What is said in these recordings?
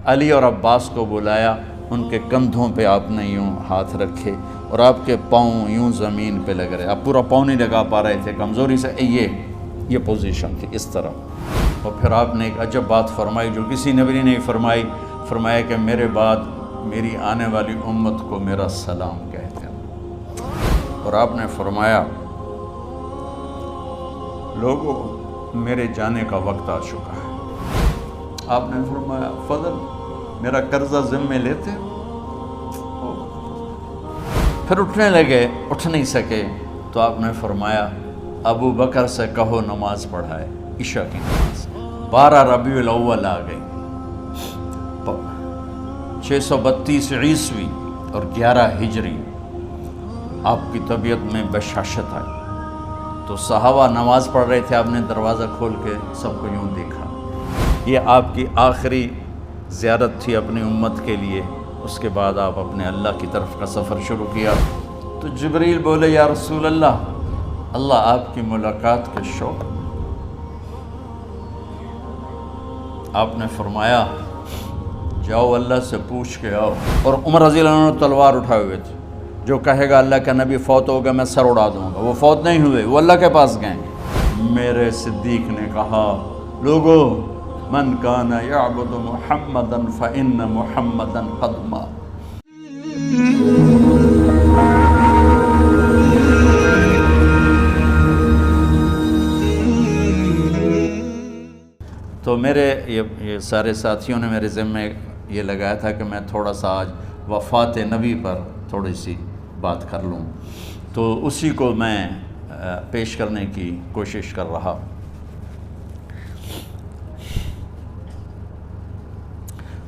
علی اور عباس کو بلایا، ان کے کندھوں پہ آپ نے یوں ہاتھ رکھے اور آپ کے پاؤں یوں زمین پہ لگ رہے، آپ پورا پاؤں نہیں لگا پا رہے تھے کمزوری سے، یہ پوزیشن تھی اس طرح۔ اور پھر آپ نے ایک عجب بات فرمائی جو کسی نبی نے نہیں فرمائی، فرمایا کہ میرے بعد میری آنے والی امت کو میرا سلام کہتے ہیں۔ اور آپ نے فرمایا لوگوں میرے جانے کا وقت آ چکا ہے۔ آپ نے فرمایا فضل میرا قرضہ ذمے لیتے ہو؟ پھر اٹھنے لگے، اٹھ نہیں سکے تو آپ نے فرمایا ابو بکر سے کہو نماز پڑھائے، عشاء کی نماز۔ 12 ربیع الاول آ گئی، 632 عیسوی اور 11 ہجری، آپ کی طبیعت میں بشاشت آئی تو صحابہ نماز پڑھ رہے تھے، آپ نے دروازہ کھول کے سب کو یوں دیکھا۔ یہ آپ کی آخری زیارت تھی اپنی امت کے لیے، اس کے بعد آپ اپنے اللہ کی طرف کا سفر شروع کیا۔ تو جبریل بولے یا رسول اللہ، اللہ آپ کی ملاقات کے شوق۔ آپ نے فرمایا جاؤ اللہ سے پوچھ کے آؤ۔ اور عمر رضی اللہ عنہ تلوار اٹھائے ہوئے تھے، جو کہے گا اللہ کا نبی فوت ہو گیا میں سر اڑا دوں گا، وہ فوت نہیں ہوئے، وہ اللہ کے پاس گئے۔ میرے صدیق نے کہا لوگو من کان یعبد محمدا فإن محمدا قد مات۔ تو میرے یہ سارے ساتھیوں نے میرے ذمے یہ لگایا تھا کہ میں تھوڑا سا آج وفات نبی پر تھوڑی سی بات کر لوں، تو اسی کو میں پیش کرنے کی کوشش کر رہا۔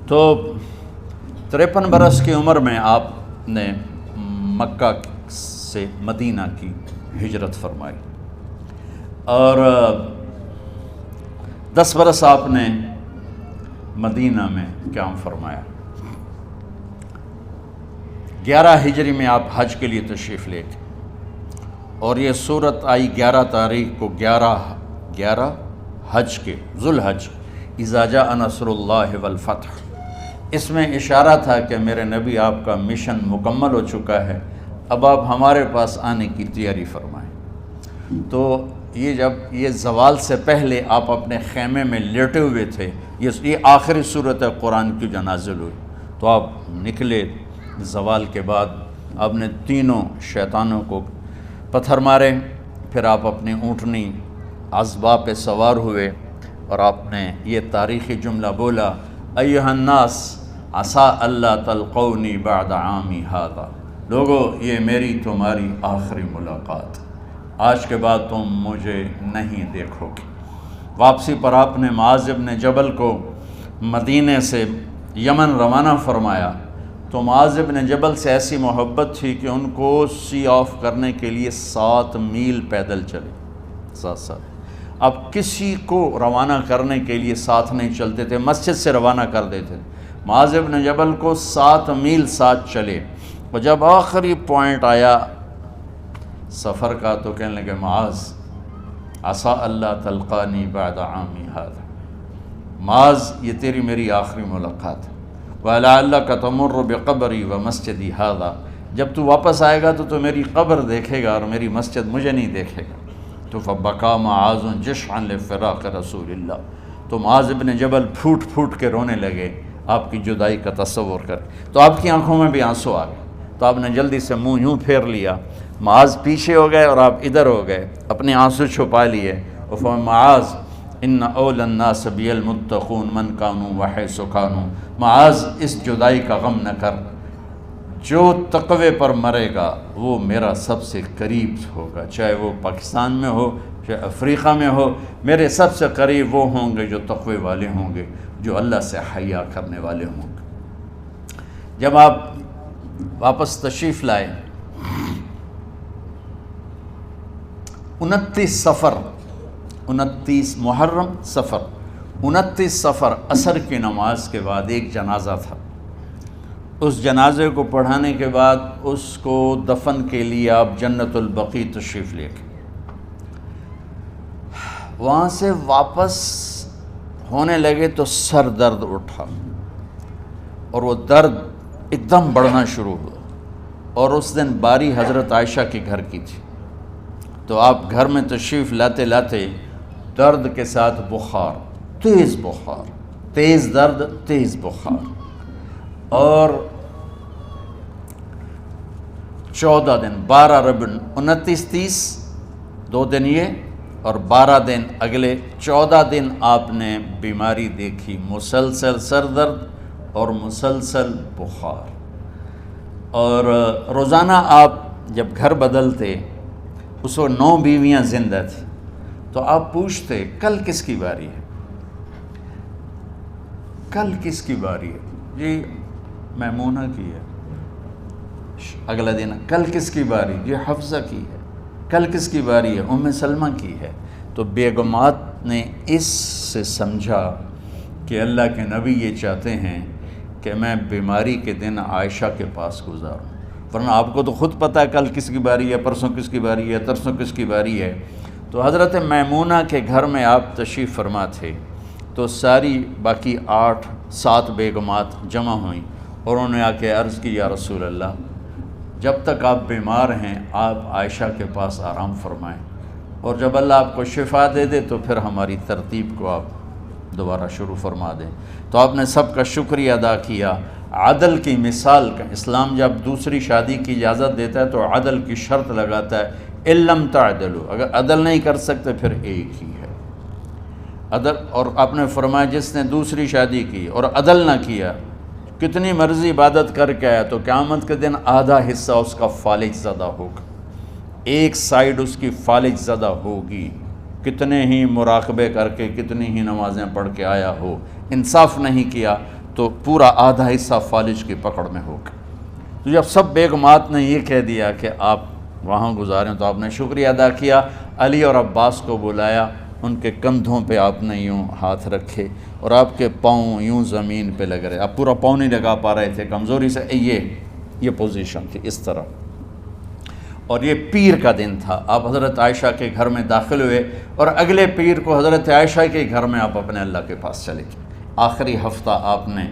تو 53 برس کی عمر میں آپ نے مکہ سے مدینہ کی ہجرت فرمائی، اور 10 برس آپ نے مدینہ میں قیام فرمایا۔ 11 ہجری میں آپ حج کے لیے تشریف لے گئے، اور یہ صورت آئی 11 تاریخ کو، 11 حج کے ذوالحج، اذا جاء نصر اللہ والفتح۔ اس میں اشارہ تھا کہ میرے نبی آپ کا مشن مکمل ہو چکا ہے، اب آپ ہمارے پاس آنے کی تیاری فرمائیں۔ تو یہ جب یہ زوال سے پہلے آپ اپنے خیمے میں لیٹے ہوئے تھے، یہ آخری صورت قرآن کی جو نازل ہوئی، تو آپ نکلے زوال کے بعد، آپ نے تینوں شیطانوں کو پتھر مارے، پھر آپ اپنی اونٹنی عذبہ پہ سوار ہوئے اور آپ نے یہ تاریخی جملہ بولا ایھا الناس عسیٰ اللہ تلقونی بعد عامی ھذا، لوگو یہ میری تمہاری آخری ملاقات، آج کے بعد تم مجھے نہیں دیکھو گے۔ واپسی پر آپ نے معاذ بن جبل کو مدینے سے یمن روانہ فرمایا، تو معاذ بن جبل سے ایسی محبت تھی کہ ان کو سی آف کرنے کے لیے 7 میل پیدل چلے، 7۔ اب کسی کو روانہ کرنے کے لیے ساتھ نہیں چلتے تھے، مسجد سے روانہ کر دیتے تھے، معاذ بن جبل کو 7 میل ساتھ چلے، اور جب آخری پوائنٹ آیا سفر کا تو کہنے لگے معاذ عسیٰ اللہ تلقانی بعد عامی ھذا، معاذ یہ تیری میری آخری ملاقات ہے، وَلَعَلَّكَ تَمُرُّ بِقَبْرِي وَمَسْجِدِي ھذا، جب تو واپس آئے گا تو میری قبر دیکھے گا اور میری مسجد مجھے نہیں دیکھے گا۔ تو فَبَكَىٰ مُعَاذٌ جِشْعًا لِفِرَاقِ رسول اللہ، تو معاذ بن جبل پھوٹ پھوٹ کے رونے لگے آپ کی جدائی کا تصور کر، تو آپ کی آنکھوں میں بھی آنسو آ گئے، تو آپ نے جلدی سے منہ یوں پھیر لیا، معاذ پیچھے ہو گئے اور آپ ادھر ہو گئے، اپنے آنسو چھپا لیے، اور فرمایا معاذ ان اول الناس بی المتقون من کانوا وحیث کانوا، معاذ اس جدائی کا غم نہ کر، جو تقوی پر مرے گا وہ میرا سب سے قریب ہوگا، چاہے وہ پاکستان میں ہو چاہے افریقہ میں ہو، میرے سب سے قریب وہ ہوں گے جو تقوی والے ہوں گے، جو اللہ سے حیا کرنے والے ہوں گے۔ جب آپ واپس تشریف لائے 29 صفر، 29 محرم صفر، 29 صفر عصر کی نماز کے بعد ایک جنازہ تھا، اس جنازے کو پڑھانے کے بعد اس کو دفن کے لیے آپ جنت البقیع تشریف لے گئے۔ وہاں سے واپس ہونے لگے تو سر درد اٹھا، اور وہ درد ایک دم بڑھنا شروع ہوا، اور اس دن باری حضرت عائشہ کے گھر کی تھی، تو آپ گھر میں تشریف لاتے لاتے درد کے ساتھ بخار، تیز درد، تیز بخار، اور 14 دن 12 ربیع 29 30 2 دن یہ اور 12 دن اگلے 14 دن آپ نے بیماری دیکھی، مسلسل سر درد اور مسلسل بخار۔ اور روزانہ آپ جب گھر بدلتے، اس وقت 9 بیویاں زندہ تھیں، تو آپ پوچھتے کل کس کی باری ہے، کل کس کی باری ہے؟ جی میمونہ کی ہے۔ اگلا دن کل کس کی باری؟ جی حفصہ کی ہے۔ کل کس کی باری ہے؟ ام سلمہ کی ہے۔ تو بیگمات نے اس سے سمجھا کہ اللہ کے نبی یہ چاہتے ہیں کہ میں بیماری کے دن عائشہ کے پاس گزاروں، ورنہ آپ کو تو خود پتہ ہے کل کس کی باری ہے، پرسوں کس کی باری ہے، ترسوں کس کی باری ہے۔ تو حضرت میمونہ کے گھر میں آپ تشریف فرما تھے، تو ساری باقی 7 بیگمات جمع ہوئیں اور انہوں نے آ کے عرض کی، یا رسول اللہ، جب تک آپ بیمار ہیں آپ عائشہ کے پاس آرام فرمائیں، اور جب اللہ آپ کو شفا دے دے تو پھر ہماری ترتیب کو آپ دوبارہ شروع فرما دیں۔ تو آپ نے سب کا شکریہ ادا کیا۔ عدل کی مثال کا اسلام جب دوسری شادی کی اجازت دیتا ہے تو عدل کی شرط لگاتا ہے، اِلَّمْ تَعْدِلُوا، اگر عدل نہیں کر سکتے پھر ایک ہی ہے عدل۔ اور آپ نے فرمایا جس نے دوسری شادی کی اور عدل نہ کیا، کتنی مرضی عبادت کر کے آیا، تو قیامت کے دن آدھا حصہ اس کا فالج زدہ ہوگا، ایک سائیڈ اس کی فالج زدہ ہوگی، کتنے ہی مراقبے کر کے کتنی ہی نمازیں پڑھ کے آیا ہو، انصاف نہیں کیا تو پورا آدھا حصہ فالج کی پکڑ میں ہوگا۔ تو جب سب بیگمات نے یہ کہہ دیا کہ آپ وہاں گزاریں تو آپ نے شکریہ ادا کیا، علی اور عباس کو بلایا، ان کے کندھوں پہ آپ نے یوں ہاتھ رکھے اور آپ کے پاؤں یوں زمین پہ لگ رہے، آپ پورا پاؤں نہیں لگا پا رہے تھے کمزوری سے، یہ پوزیشن تھی اس طرح۔ اور یہ پیر کا دن تھا، آپ حضرت عائشہ کے گھر میں داخل ہوئے اور اگلے پیر کو حضرت عائشہ کے گھر میں آپ اپنے اللہ کے پاس چلے گئے۔ آخری ہفتہ آپ نے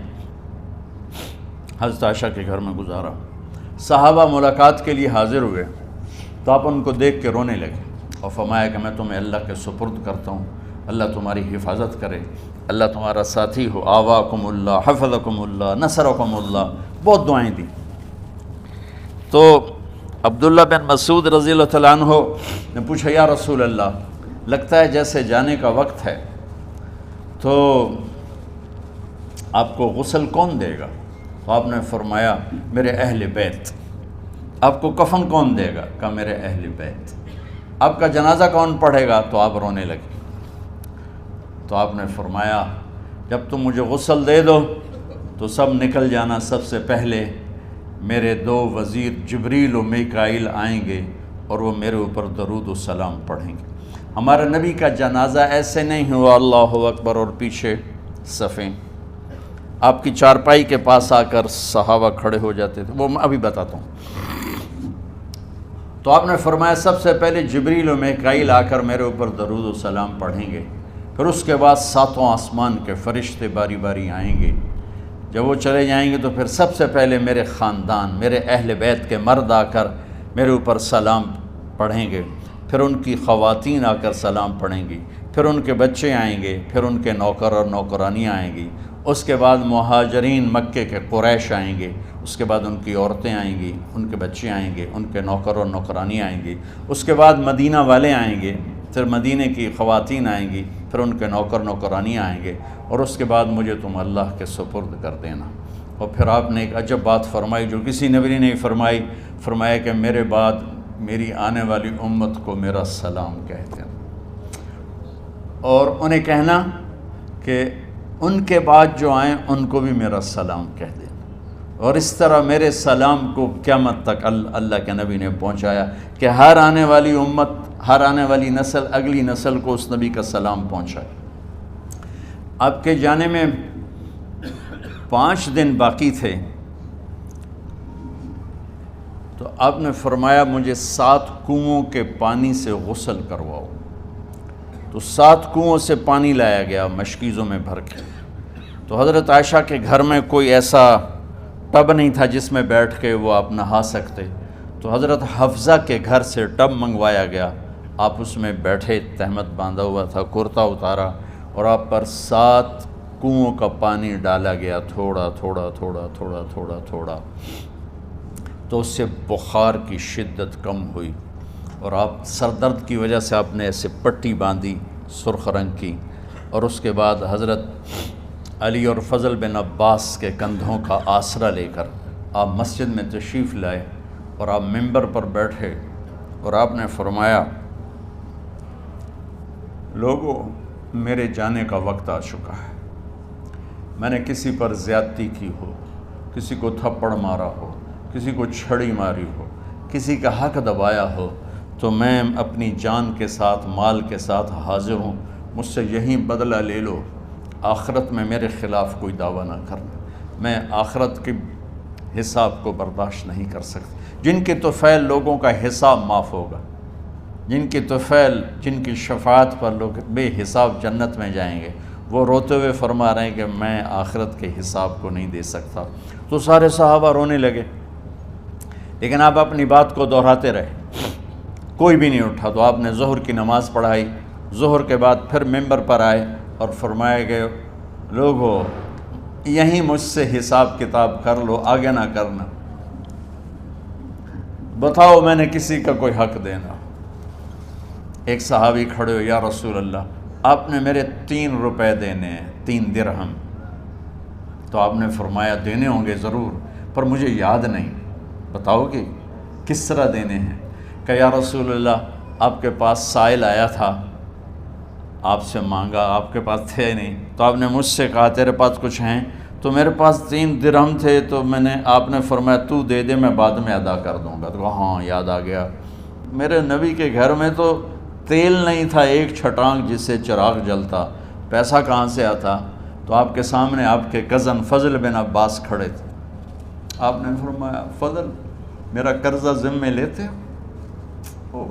حضرت عائشہ کے گھر میں گزارا۔ صحابہ ملاقات کے لیے حاضر ہوئے تو آپ ان کو دیکھ کے رونے لگے اور فرمایا کہ میں تمہیں اللہ کے سپرد کرتا ہوں، اللہ تمہاری حفاظت کرے، اللہ تمہارا ساتھی ہو، آواکم اللہ، حفظکم اللہ، نصرکم اللہ، بہت دعائیں دیں۔ تو عبداللہ بن مسعود رضی اللہ تعالیٰ عنہ نے پوچھا، یا رسول اللہ، لگتا ہے جیسے جانے کا وقت ہے، تو آپ کو غسل کون دے گا؟ تو آپ نے فرمایا میرے اہل بیت۔ آپ کو کفن کون دے گا؟ کہا میرے اہل بیت۔ آپ کا جنازہ کون پڑھے گا؟ تو آپ رونے لگے۔ تو آپ نے فرمایا جب تم مجھے غسل دے دو تو سب نکل جانا، سب سے پہلے میرے 2 وزیر جبریل و میکائیل آئیں گے اور وہ میرے اوپر درود و سلام پڑھیں گے۔ ہمارے نبی کا جنازہ ایسے نہیں ہوا اللہ اکبر اور پیچھے صفیں، آپ کی چارپائی کے پاس آ کر صحابہ کھڑے ہو جاتے تھے، وہ میں ابھی بتاتا ہوں۔ تو آپ نے فرمایا سب سے پہلے جبریل و میکائیل آ کر میرے اوپر درود و سلام پڑھیں گے، پھر اس کے بعد 7 آسمان کے فرشتے باری باری آئیں گے۔ جب وہ چلے جائیں گے تو پھر سب سے پہلے میرے خاندان، میرے اہل بیت کے مرد آ کر میرے اوپر سلام پڑھیں گے، پھر ان کی خواتین آ کر سلام پڑھیں گی، پھر ان کے بچے آئیں گے، پھر ان کے نوکر اور نوکرانیاں آئیں گی، اس کے بعد مہاجرین مکے کے قریش آئیں گے، اس کے بعد ان کی عورتیں آئیں گی، ان کے بچے آئیں گے، ان کے نوکر اور نوکرانی آئیں گی، اس کے بعد مدینہ والے آئیں گے، پھر مدینہ کی خواتین آئیں گی، پھر ان کے نوکر نوکرانی آئیں گے، اور اس کے بعد مجھے تم اللہ کے سپرد کر دینا۔ اور پھر آپ نے ایک عجب بات فرمائی جو کسی نبی نے نہیں فرمائی، فرمایا کہ میرے بعد میری آنے والی امت کو میرا سلام کہہ دینا، اور انہیں کہنا کہ ان کے بعد جو آئیں ان کو بھی میرا سلام کہہ دینا۔ اور اس طرح میرے سلام کو قیامت تک اللہ کے نبی نے پہنچایا کہ ہر آنے والی امت، ہر آنے والی نسل اگلی نسل کو اس نبی کا سلام پہنچائے۔ آپ کے جانے میں 5 دن باقی تھے تو آپ نے فرمایا مجھے 7 کنوؤں کے پانی سے غسل کرواؤ۔ تو 7 کنوؤں سے پانی لایا گیا مشکیزوں میں بھر کے، تو حضرت عائشہ کے گھر میں کوئی ایسا ٹب نہیں تھا جس میں بیٹھ کے وہ آپ نہا سکتے، تو حضرت حفصہ کے گھر سے ٹب منگوایا گیا، آپ اس میں بیٹھے، تہمت باندھا ہوا تھا، کرتا اتارا، اور آپ پر 7 کنوؤں کا پانی ڈالا گیا، تھوڑا تھوڑا تھوڑا تھوڑا تھوڑا تھوڑا، تو اس سے بخار کی شدت کم ہوئی، اور آپ سر درد کی وجہ سے آپ نے ایسے پٹی باندھی سرخ رنگ کی، اور اس کے بعد حضرت علی اور فضل بن عباس کے کندھوں کا آسرا لے کر آپ مسجد میں تشریف لائے، اور آپ منبر پر بیٹھے، اور آپ نے فرمایا، لوگوں، میرے جانے کا وقت آ چکا ہے، میں نے کسی پر زیادتی کی ہو، کسی کو تھپڑ مارا ہو، کسی کو چھڑی ماری ہو، کسی کا حق دبایا ہو، تو میں اپنی جان کے ساتھ، مال کے ساتھ حاضر ہوں، مجھ سے یہیں بدلہ لے لو، آخرت میں میرے خلاف کوئی دعویٰ نہ کرنا، میں آخرت کے حساب کو برداشت نہیں کر سکتا۔ جن کے طفیل لوگوں کا حساب معاف ہوگا، جن کے طفیل، جن کی شفاعت پر لوگ بے حساب جنت میں جائیں گے، وہ روتے ہوئے فرما رہے ہیں کہ میں آخرت کے حساب کو نہیں دے سکتا۔ تو سارے صحابہ رونے لگے، لیکن آپ اپنی بات کو دہراتے رہے، کوئی بھی نہیں اٹھا۔ تو آپ نے ظہر کی نماز پڑھائی، ظہر کے بعد پھر ممبر پر آئے اور فرمایا کہ لوگو، یہیں مجھ سے حساب کتاب کر لو، آگے نہ کرنا، بتاؤ میں نے کسی کا کوئی حق دینا۔ ایک صحابی کھڑے ہو، یا رسول اللہ، آپ نے میرے 3 روپے دینے ہیں، 3 درہم۔ تو آپ نے فرمایا دینے ہوں گے ضرور، پر مجھے یاد نہیں، بتاؤ کہ کس طرح دینے ہیں؟ کہ یا رسول اللہ، آپ کے پاس سائل آیا تھا، آپ سے مانگا، آپ کے پاس تھے نہیں، تو آپ نے مجھ سے کہا تیرے پاس کچھ ہیں؟ تو میرے پاس 3 درہم تھے، تو آپ نے فرمایا تو دے دے، میں بعد میں ادا کر دوں گا۔ تو کہا ہاں یاد آ گیا، میرے نبی کے گھر میں تو تیل نہیں تھا، ایک چھٹانگ جس سے چراغ جلتا، پیسہ کہاں سے آتا؟ تو آپ کے سامنے آپ کے کزن فضل بن عباس کھڑے تھے، آپ نے فرمایا فضل، میرا قرضہ ذمے لیتے ہو؟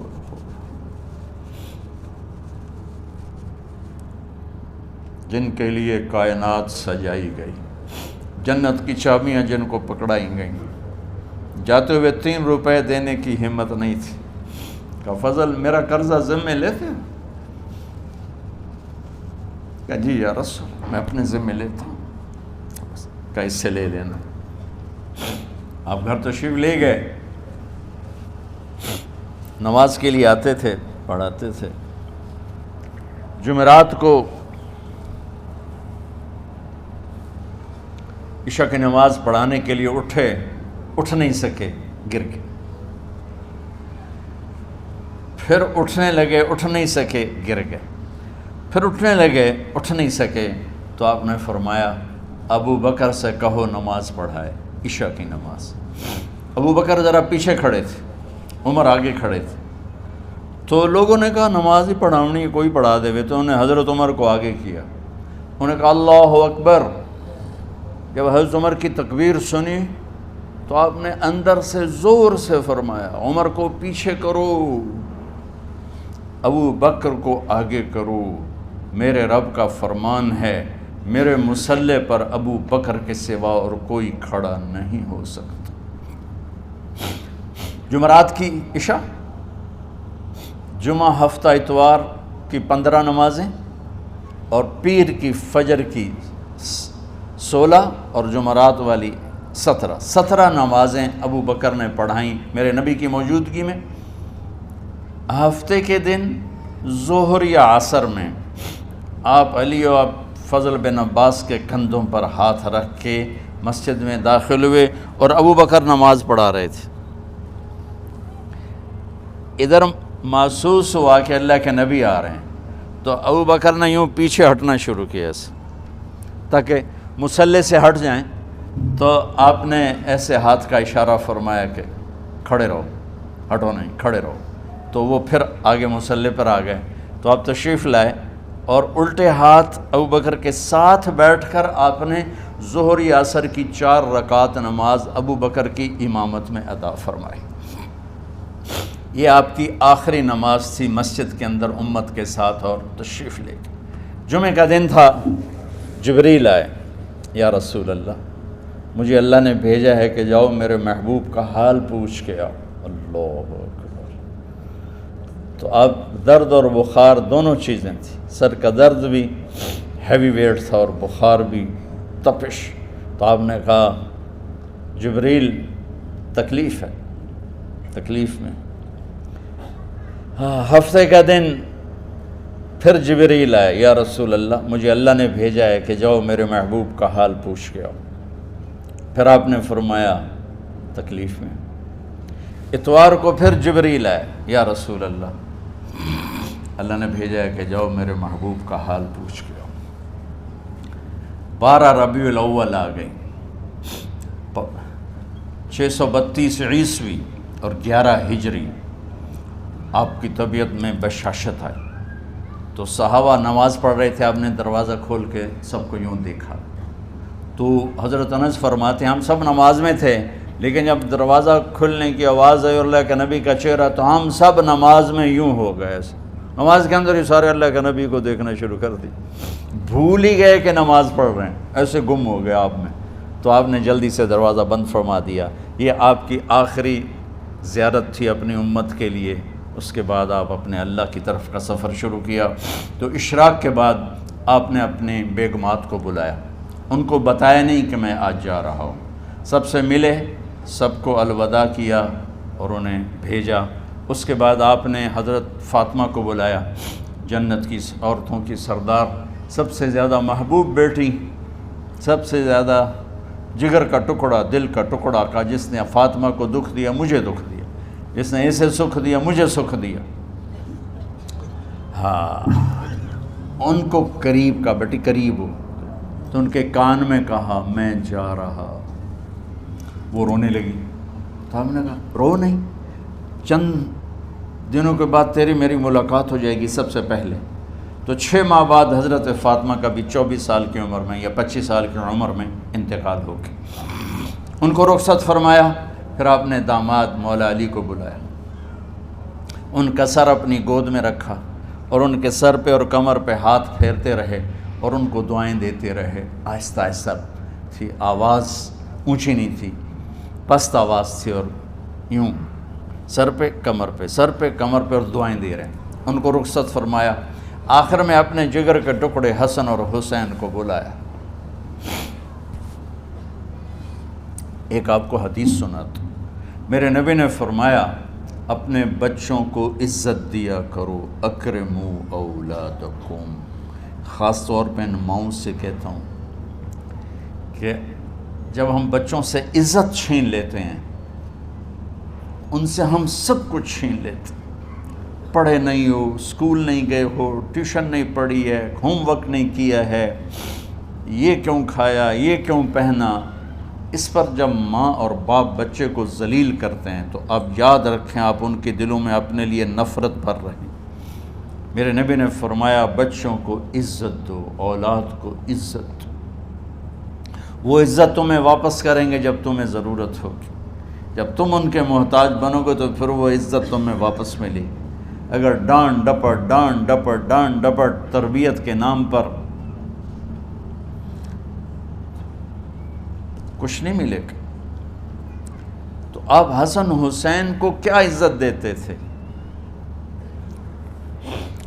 جن کے لیے کائنات سجائی گئی، جنت کی چابیاں جن کو پکڑائی گئیں، جاتے ہوئے 3 روپے دینے کی ہمت نہیں تھی، کہا فضل میرا قرضہ ذمے لیتے؟ کہا جی یا رسول، میں اپنے ذمے لیتا ہوں۔ کہا اس سے لے لینا۔ آپ گھر تشریف لے گئے، نماز کے لیے آتے تھے، پڑھاتے تھے۔ جمعرات کو عشاء کی نماز پڑھانے کے لیے اٹھ نہیں سکے، گر کے، پھر اٹھنے لگے، اٹھ نہیں سکے، گر گئے، پھر اٹھنے لگے، اٹھ نہیں سکے، تو آپ نے فرمایا ابو بکر سے کہو نماز پڑھائے، عشاء کی نماز۔ ابو بکر ذرا پیچھے کھڑے تھے، عمر آگے کھڑے تھے، تو لوگوں نے کہا نماز ہی پڑھاونی ہے، کوئی پڑھا دے، تو انہوں نے حضرت عمر کو آگے کیا، انہوں نے کہا اللہ اکبر۔ جب حضرت عمر کی تکبیر سنی تو آپ نے اندر سے زور سے فرمایا عمر کو پیچھے کرو، ابو بکر کو آگے کرو، میرے رب کا فرمان ہے، میرے مصلی پر ابو بکر کے سوا اور کوئی کھڑا نہیں ہو سکتا۔ جمعرات کی عشاء، جمعہ ہفتہ اتوار کی 15 نمازیں، اور پیر کی فجر کی 16 اور جمعرات والی 17 نمازیں ابو بکر نے پڑھائیں میرے نبی کی موجودگی میں۔ ہفتے کے دن ظہر یا عصر میں آپ علی و فضل بن عباس کے کندھوں پر ہاتھ رکھ کے مسجد میں داخل ہوئے اور ابو بکر نماز پڑھا رہے تھے۔ ادھر محسوس ہوا کہ اللہ کے نبی آ رہے ہیں، تو ابو بکر نے یوں پیچھے ہٹنا شروع کیا ایسے تاکہ مصلی سے ہٹ جائیں، تو آپ نے ایسے ہاتھ کا اشارہ فرمایا کہ کھڑے رہو، ہٹو نہیں، کھڑے رہو، تو وہ پھر آگے مصلی پر آ گئے۔ تو آپ تشریف لائے اور الٹے ہاتھ ابو بکر کے ساتھ بیٹھ کر آپ نے ظہر یا عصر کی 4 رکعت نماز ابو بکر کی امامت میں ادا فرمائی۔ یہ آپ کی آخری نماز تھی مسجد کے اندر امت کے ساتھ، اور تشریف لے گئے۔ جمعہ کا دن تھا، جبریل آئے، یا رسول اللہ مجھے اللہ نے بھیجا ہے کہ جاؤ میرے محبوب کا حال پوچھ کے آؤ۔ اللہ اکبر۔ تو اب درد اور بخار دونوں چیزیں تھیں، سر کا درد بھی ہیوی ویٹ تھا اور بخار بھی تپش۔ تو آپ نے کہا جبریل تکلیف ہے، تکلیف میں۔ ہفتے کا دن پھر جبریل آئے، یا رسول اللہ مجھے اللہ نے بھیجا ہے کہ جاؤ میرے محبوب کا حال پوچھ کے آؤ۔ پھر آپ نے فرمایا تکلیف میں۔ اتوار کو پھر جبریل آئے، یا رسول اللہ نے بھیجا ہے کہ جاؤ میرے محبوب کا حال پوچھ کے آؤ۔ 12 ربیع الاول آ گئی، 632 عیسوی اور 11 ہجری، آپ کی طبیعت میں بشاشت آئی۔ تو صحابہ نماز پڑھ رہے تھے، آپ نے دروازہ کھول کے سب کو یوں دیکھا۔ تو حضرت انس فرماتے ہیں ہم سب نماز میں تھے، لیکن جب دروازہ کھلنے کی آواز آئی اور اللہ کے نبی کا چہرہ، تو ہم سب نماز میں یوں ہو گئے، نماز کے اندر ہی سارے اللہ کے نبی کو دیکھنا شروع کر دی، بھول ہی گئے کہ نماز پڑھ رہے ہیں، ایسے گم ہو گئے آپ میں۔ تو آپ نے جلدی سے دروازہ بند فرما دیا۔ یہ آپ کی آخری زیارت تھی اپنی امت کے لیے۔ اس کے بعد آپ اپنے اللہ کی طرف کا سفر شروع کیا۔ تو اشراق کے بعد آپ نے اپنے بیگمات کو بلایا، ان کو بتایا نہیں کہ میں آج جا رہا ہوں، سب سے ملے، سب کو الوداع کیا اور انہیں بھیجا۔ اس کے بعد آپ نے حضرت فاطمہ کو بلایا، جنت کی عورتوں کی سردار، سب سے زیادہ محبوب بیٹی، سب سے زیادہ جگر کا ٹکڑا، دل کا ٹکڑا کا، جس نے فاطمہ کو دکھ دیا مجھے دکھ دیا، جس نے اسے سکھ دیا مجھے سکھ دیا۔ ہاں، ان کو قریب کا، بیٹی قریب ہو، تو ان کے کان میں کہا میں جا رہا۔ وہ رونے لگی، تو ہم نے کہا رو نہیں، چند دنوں کے بعد تیری میری ملاقات ہو جائے گی سب سے پہلے۔ تو 6 ماہ بعد حضرت فاطمہ کا بھی 24 سال کی عمر میں یا 25 سال کی عمر میں انتقال ہو گیا۔ ان کو رخصت فرمایا۔ پھر آپ نے داماد مولا علی کو بلایا، ان کا سر اپنی گود میں رکھا اور ان کے سر پہ اور کمر پہ ہاتھ پھیرتے رہے اور ان کو دعائیں دیتے رہے۔ آہستہ آہستہ تھی، آواز اونچی نہیں تھی، پست آواز تھی، اور یوں سر پہ کمر پہ، سر پہ کمر پہ، اور دعائیں دے رہے۔ ان کو رخصت فرمایا۔ آخر میں اپنے جگر کے ٹکڑے حسن اور حسین کو بلایا۔ ایک آپ کو حدیث سناتا، میرے نبی نے فرمایا اپنے بچوں کو عزت دیا کرو، اکرموا اولادکم۔ خاص طور پہ ان ماؤں سے کہتا ہوں کہ جب ہم بچوں سے عزت چھین لیتے ہیں، ان سے ہم سب کچھ چھین لیتے ہیں۔ پڑھے نہیں ہو، اسکول نہیں گئے ہو، ٹیوشن نہیں پڑھی ہے، ہوم ورک نہیں کیا ہے، یہ کیوں کھایا، یہ کیوں پہنا، اس پر جب ماں اور باپ بچے کو ذلیل کرتے ہیں تو اب یاد رکھیں آپ ان کے دلوں میں اپنے لیے نفرت بھر رہے ہیں۔ میرے نبی نے فرمایا بچوں کو عزت دو، اولاد کو عزت دو۔ وہ عزت تمہیں واپس کریں گے جب تمہیں ضرورت ہوگی، جب تم ان کے محتاج بنو گے تو پھر وہ عزت تمہیں واپس ملے گی۔ اگر ڈانٹ ڈپٹ تربیت کے نام پر کچھ نہیں ملے گا۔ تو آپ حسن حسین کو کیا عزت دیتے تھے؟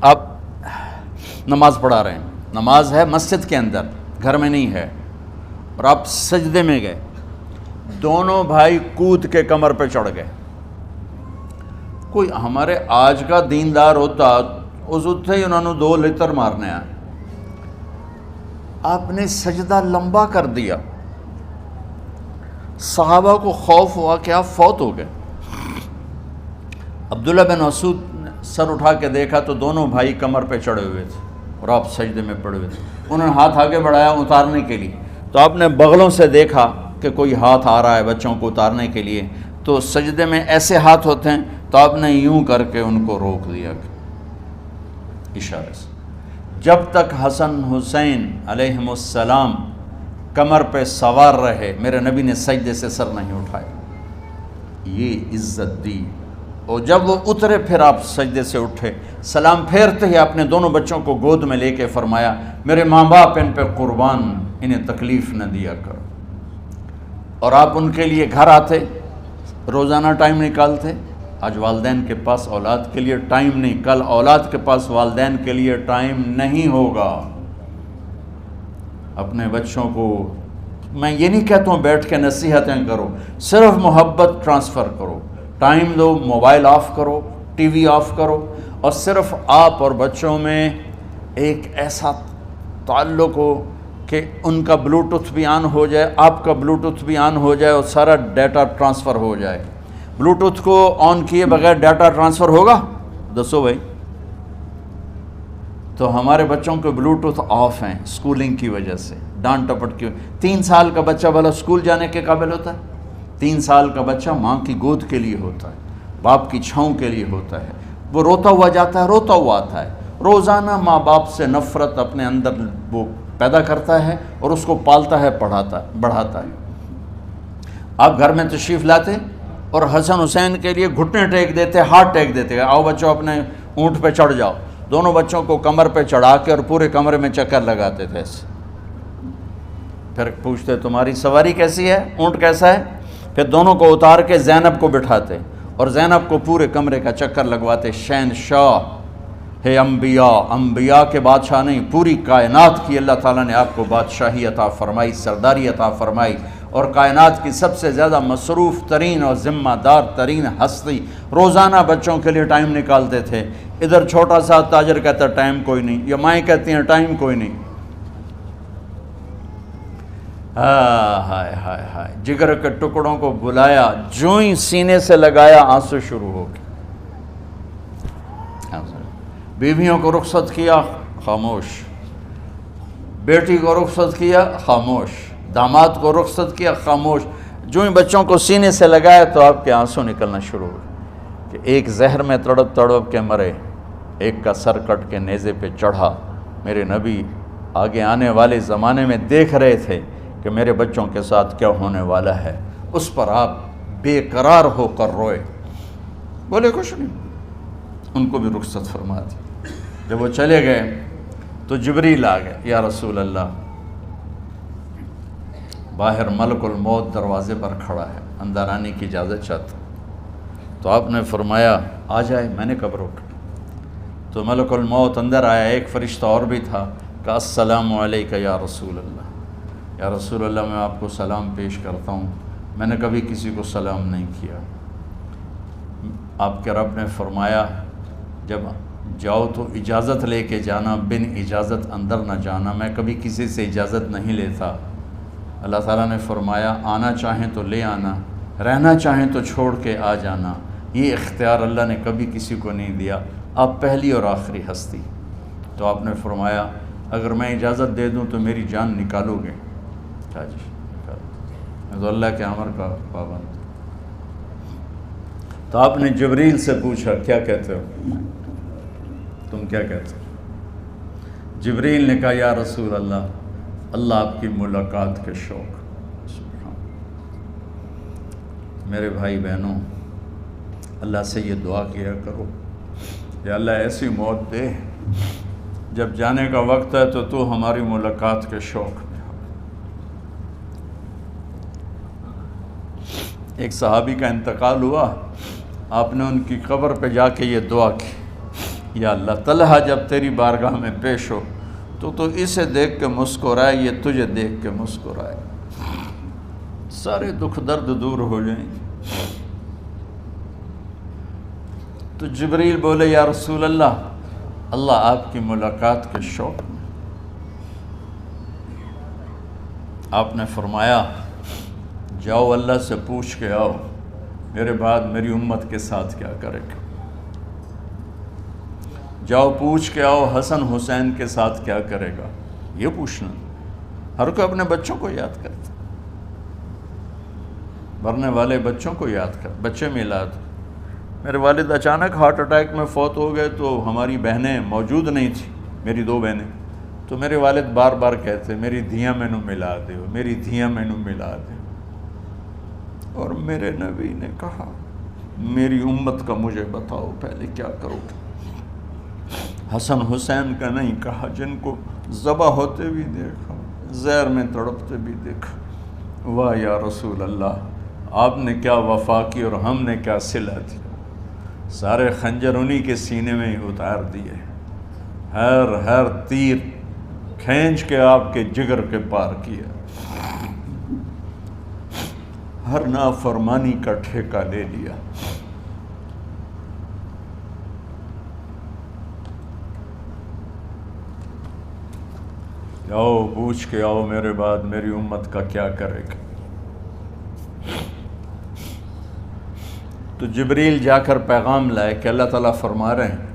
آپ نماز پڑھا رہے ہیں، نماز ہے مسجد کے اندر، گھر میں نہیں ہے، اور آپ سجدے میں گئے، دونوں بھائی کود کے کمر پہ چڑھ گئے۔ کوئی ہمارے آج کا دیندار ہوتا اس اتھے ہی انہوں نے 2 لتر مارنے آئے، آپ نے سجدہ لمبا کر دیا۔ صحابہ کو خوف ہوا کہ آپ فوت ہو گئے۔ عبداللہ بن مسعود نے سر اٹھا کے دیکھا تو دونوں بھائی کمر پہ چڑھے ہوئے تھے اور آپ سجدے میں پڑے ہوئے تھے۔ انہوں نے ہاتھ آگے بڑھایا اتارنے کے لیے، تو آپ نے بغلوں سے دیکھا کہ کوئی ہاتھ آ رہا ہے بچوں کو اتارنے کے لیے، تو سجدے میں ایسے ہاتھ ہوتے ہیں، تو آپ نے یوں کر کے ان کو روک دیا اشارے سے۔ جب تک حسن حسین علیہم السلام کمر پہ سوار رہے میرے نبی نے سجدے سے سر نہیں اٹھایا، یہ عزت دی۔ اور جب وہ اترے پھر آپ سجدے سے اٹھے، سلام پھیرتے ہی آپ نے دونوں بچوں کو گود میں لے کے فرمایا میرے ماں باپ ان پہ قربان، انہیں تکلیف نہ دیا کرو۔ اور آپ ان کے لیے گھر آتے، روزانہ ٹائم نکالتے۔ آج والدین کے پاس اولاد کے لیے ٹائم نہیں، کل اولاد کے پاس والدین کے لیے ٹائم نہیں ہوگا۔ اپنے بچوں کو میں یہ نہیں کہتا ہوں بیٹھ کے نصیحتیں کرو، صرف محبت ٹرانسفر کرو، ٹائم دو، موبائل آف کرو، ٹی وی آف کرو، اور صرف آپ اور بچوں میں ایک ایسا تعلق ہو کہ ان کا بلوٹوتھ بھی آن ہو جائے، آپ کا بلوٹوتھ بھی آن ہو جائے، اور سارا ڈیٹا ٹرانسفر ہو جائے۔ بلوٹوتھ کو آن کیے بغیر ڈیٹا ٹرانسفر ہوگا؟ دسو بھائی۔ تو ہمارے بچوں کے بلوٹوتھ آف ہیں سکولنگ کی وجہ سے، ڈانٹ ٹپٹ کی۔ 3 سال کا بچہ بھلا سکول جانے کے قابل ہوتا ہے؟ 3 سال کا بچہ ماں کی گود کے لیے ہوتا ہے، باپ کی چھاؤں کے لیے ہوتا ہے، وہ روتا ہوا جاتا ہے، روتا ہوا آتا ہے، روزانہ ماں باپ سے نفرت اپنے اندر وہ پیدا کرتا ہے اور اس کو پالتا ہے، بڑھاتا ہے۔ آپ گھر میں تشریف لاتے اور حسن حسین کے لیے گھٹنے ٹیک دیتے، ہاتھ ٹیک دیتے، آؤ بچوں اپنے اونٹ پہ چڑھ جاؤ، دونوں بچوں کو کمر پہ چڑھا کے اور پورے کمرے میں چکر لگاتے تھے ایسے۔ پھر پوچھتے تمہاری سواری کیسی ہے، اونٹ کیسا ہے؟ پھر دونوں کو اتار کے زینب کو بٹھاتے اور زینب کو پورے کمرے کا چکر لگواتے۔ شہنشاہ ہے انبیاء، انبیاء کے بادشاہ نہیں، پوری کائنات کی اللہ تعالیٰ نے آپ کو بادشاہی عطا فرمائی، سرداری عطا فرمائی، اور کائنات کی سب سے زیادہ مصروف ترین اور ذمہ دار ترین ہستی روزانہ بچوں کے لیے ٹائم نکالتے تھے۔ ادھر چھوٹا سا تاجر کہتا ہے ٹائم کوئی نہیں، یا مائیں کہتی ہیں ٹائم کوئی نہیں۔ ہائے ہائے ہائے، جگر کے ٹکڑوں کو بلایا، جو ہی سینے سے لگایا آنسو شروع ہو گئے۔ بیویوں کو رخصت کیا، خاموش۔ بیٹی کو رخصت کیا، خاموش۔ داماد کو رخصت کیا، خاموش۔ جو ہی بچوں کو سینے سے لگایا تو آپ کے آنسو نکلنا شروع ہو گئے کہ ایک زہر میں تڑپ تڑپ کے مرے، ایک کا سر کٹ کے نیزے پہ چڑھا۔ میرے نبی آگے آنے والے زمانے میں دیکھ رہے تھے کہ میرے بچوں کے ساتھ کیا ہونے والا ہے، اس پر آپ بے قرار ہو کر روئے، بولے کچھ نہیں، ان کو بھی رخصت فرما دی۔ جب وہ چلے گئے تو جبریل آ گئے، یا رسول اللہ، باہر ملک الموت دروازے پر کھڑا ہے، اندر آنے کی اجازت چاہتا۔ تو آپ نے فرمایا آ جائے، میں نے کب روکا؟ تو ملک الموت اندر آیا، ایک فرشتہ اور بھی تھا، کہا السلام علیکہ یا رسول اللہ، یا رسول اللہ میں آپ کو سلام پیش کرتا ہوں، میں نے کبھی کسی کو سلام نہیں کیا۔ آپ کے رب نے فرمایا جب جاؤ تو اجازت لے کے جانا، بن اجازت اندر نہ جانا، میں کبھی کسی سے اجازت نہیں لیتا۔ اللہ تعالیٰ نے فرمایا آنا چاہیں تو لے آنا، رہنا چاہیں تو چھوڑ کے آ جانا، یہ اختیار اللہ نے کبھی کسی کو نہیں دیا، آپ پہلی اور آخری ہستی۔ تو آپ نے فرمایا اگر میں اجازت دے دوں تو میری جان نکالو گے؟ کیا جی میں تو اللہ کے امر کا پابند۔ تو آپ نے جبریل سے پوچھا کیا کہتے ہو، تم کیا کہتے ہو؟ جبریل نے کہا یا رسول اللہ، اللہ آپ کی ملاقات کے شوق۔ میرے بھائی بہنوں، اللہ سے یہ دعا کیا کرو یا اللہ ایسی موت دے جب جانے کا وقت ہے تو ہماری ملاقات کے شوق میں ہو۔ ایک صحابی کا انتقال ہوا، آپ نے ان کی قبر پہ جا کے یہ دعا کی، یا اللہ طلحہ جب تیری بارگاہ میں پیش ہو تو اسے دیکھ کے مسکرائے، یہ تجھے دیکھ کے مسکرائے، سارے دکھ درد دور ہو جائیں۔ تو جبریل بولے یا رسول اللہ، اللہ آپ کی ملاقات کے شوق میں۔ آپ نے فرمایا جاؤ اللہ سے پوچھ کے آؤ میرے بعد میری امت کے ساتھ کیا کرے گا، جاؤ پوچھ کے آؤ حسن حسین کے ساتھ کیا کرے گا۔ یہ پوچھنا، ہر کوئی اپنے بچوں کو یاد کرتا، مرنے والے بچوں کو یاد کر، بچے میلاد۔ میرے والد اچانک ہارٹ اٹیک میں فوت ہو گئے تو ہماری بہنیں موجود نہیں تھیں، میری 2 بہنیں، تو میرے والد بار بار کہتے میری دھیاں مینوں ملا دیو، میری دھیاں مینوں ملا دیو۔ اور میرے نبی نے کہا میری امت کا مجھے بتاؤ پہلے کیا کرو گے۔ حسن حسین کا نہیں کہا، جن کو ذبح ہوتے بھی دیکھا، زہر میں تڑپتے بھی دیکھا۔ واہ یا رسول اللہ، آپ نے کیا وفا کی اور ہم نے کیا صلہ دی۔ سارے خنجر انہی کے سینے میں ہی اتار دیے، ہر تیر کھینچ کے آپ کے جگر کے پار کیا، ہر نافرمانی کا ٹھیکہ لے لیا۔ آؤ پوچھ کے آؤ میرے بعد میری امت کا کیا کرے گا۔ تو جبریل جا کر پیغام لائے کہ اللہ تعالیٰ فرما رہے ہیں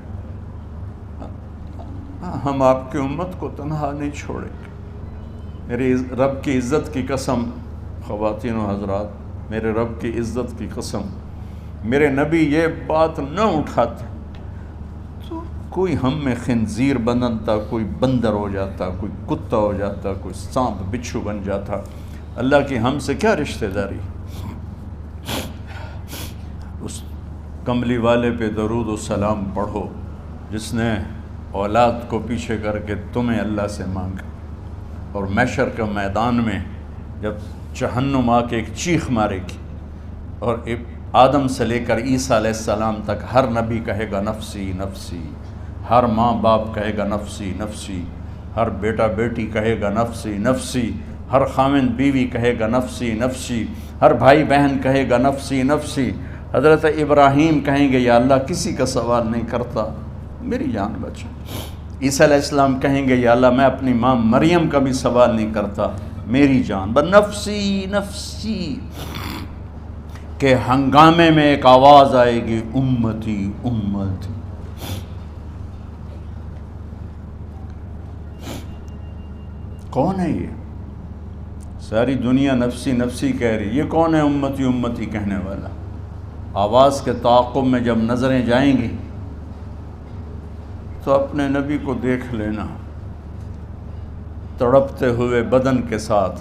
ہم آپ کی امت کو تنہا نہیں چھوڑیں گے۔ میرے رب کی عزت کی قسم، خواتین و حضرات، میرے رب کی عزت کی قسم، میرے نبی یہ بات نہ اٹھاتے تو کوئی ہم میں خنزیر بنتا، کوئی بندر ہو جاتا، کوئی کتا ہو جاتا، کوئی سانپ بچھو بن جاتا۔ اللہ کی ہم سے کیا رشتہ داری؟ اس کملی والے پہ درود و سلام پڑھو جس نے اولاد کو پیچھے کر کے تمہیں اللہ سے مانگا، اور محشر کے میدان میں جب جہنم آ کے ایک چیخ مارے گی اور آدم سے لے کر عیسیٰ علیہ السلام تک ہر نبی کہے گا نفسی نفسی، ہر ماں باپ کہے گا نفسی نفسی، ہر بیٹا بیٹی کہے گا نفسی نفسی، ہر خاوند بیوی کہے گا نفسی نفسی، ہر بھائی بہن کہے گا نفسی نفسی۔ حضرت ابراہیم کہیں گے یا اللہ کسی کا سوال نہیں کرتا، میری جان بچا۔ عیسیٰ علیہ السلام کہیں گے یا اللہ میں اپنی ماں مریم کا بھی سوال نہیں کرتا، میری جان بس نفسی نفسی۔ کہ ہنگامے میں ایک آواز آئے گی امتی امتی۔ کون ہے یہ؟ ساری دنیا نفسی نفسی کہہ رہی، یہ کون ہے امتی امتی کہنے والا؟ آواز کے تعاقب میں جب نظریں جائیں گی تو اپنے نبی کو دیکھ لینا، تڑپتے ہوئے بدن کے ساتھ،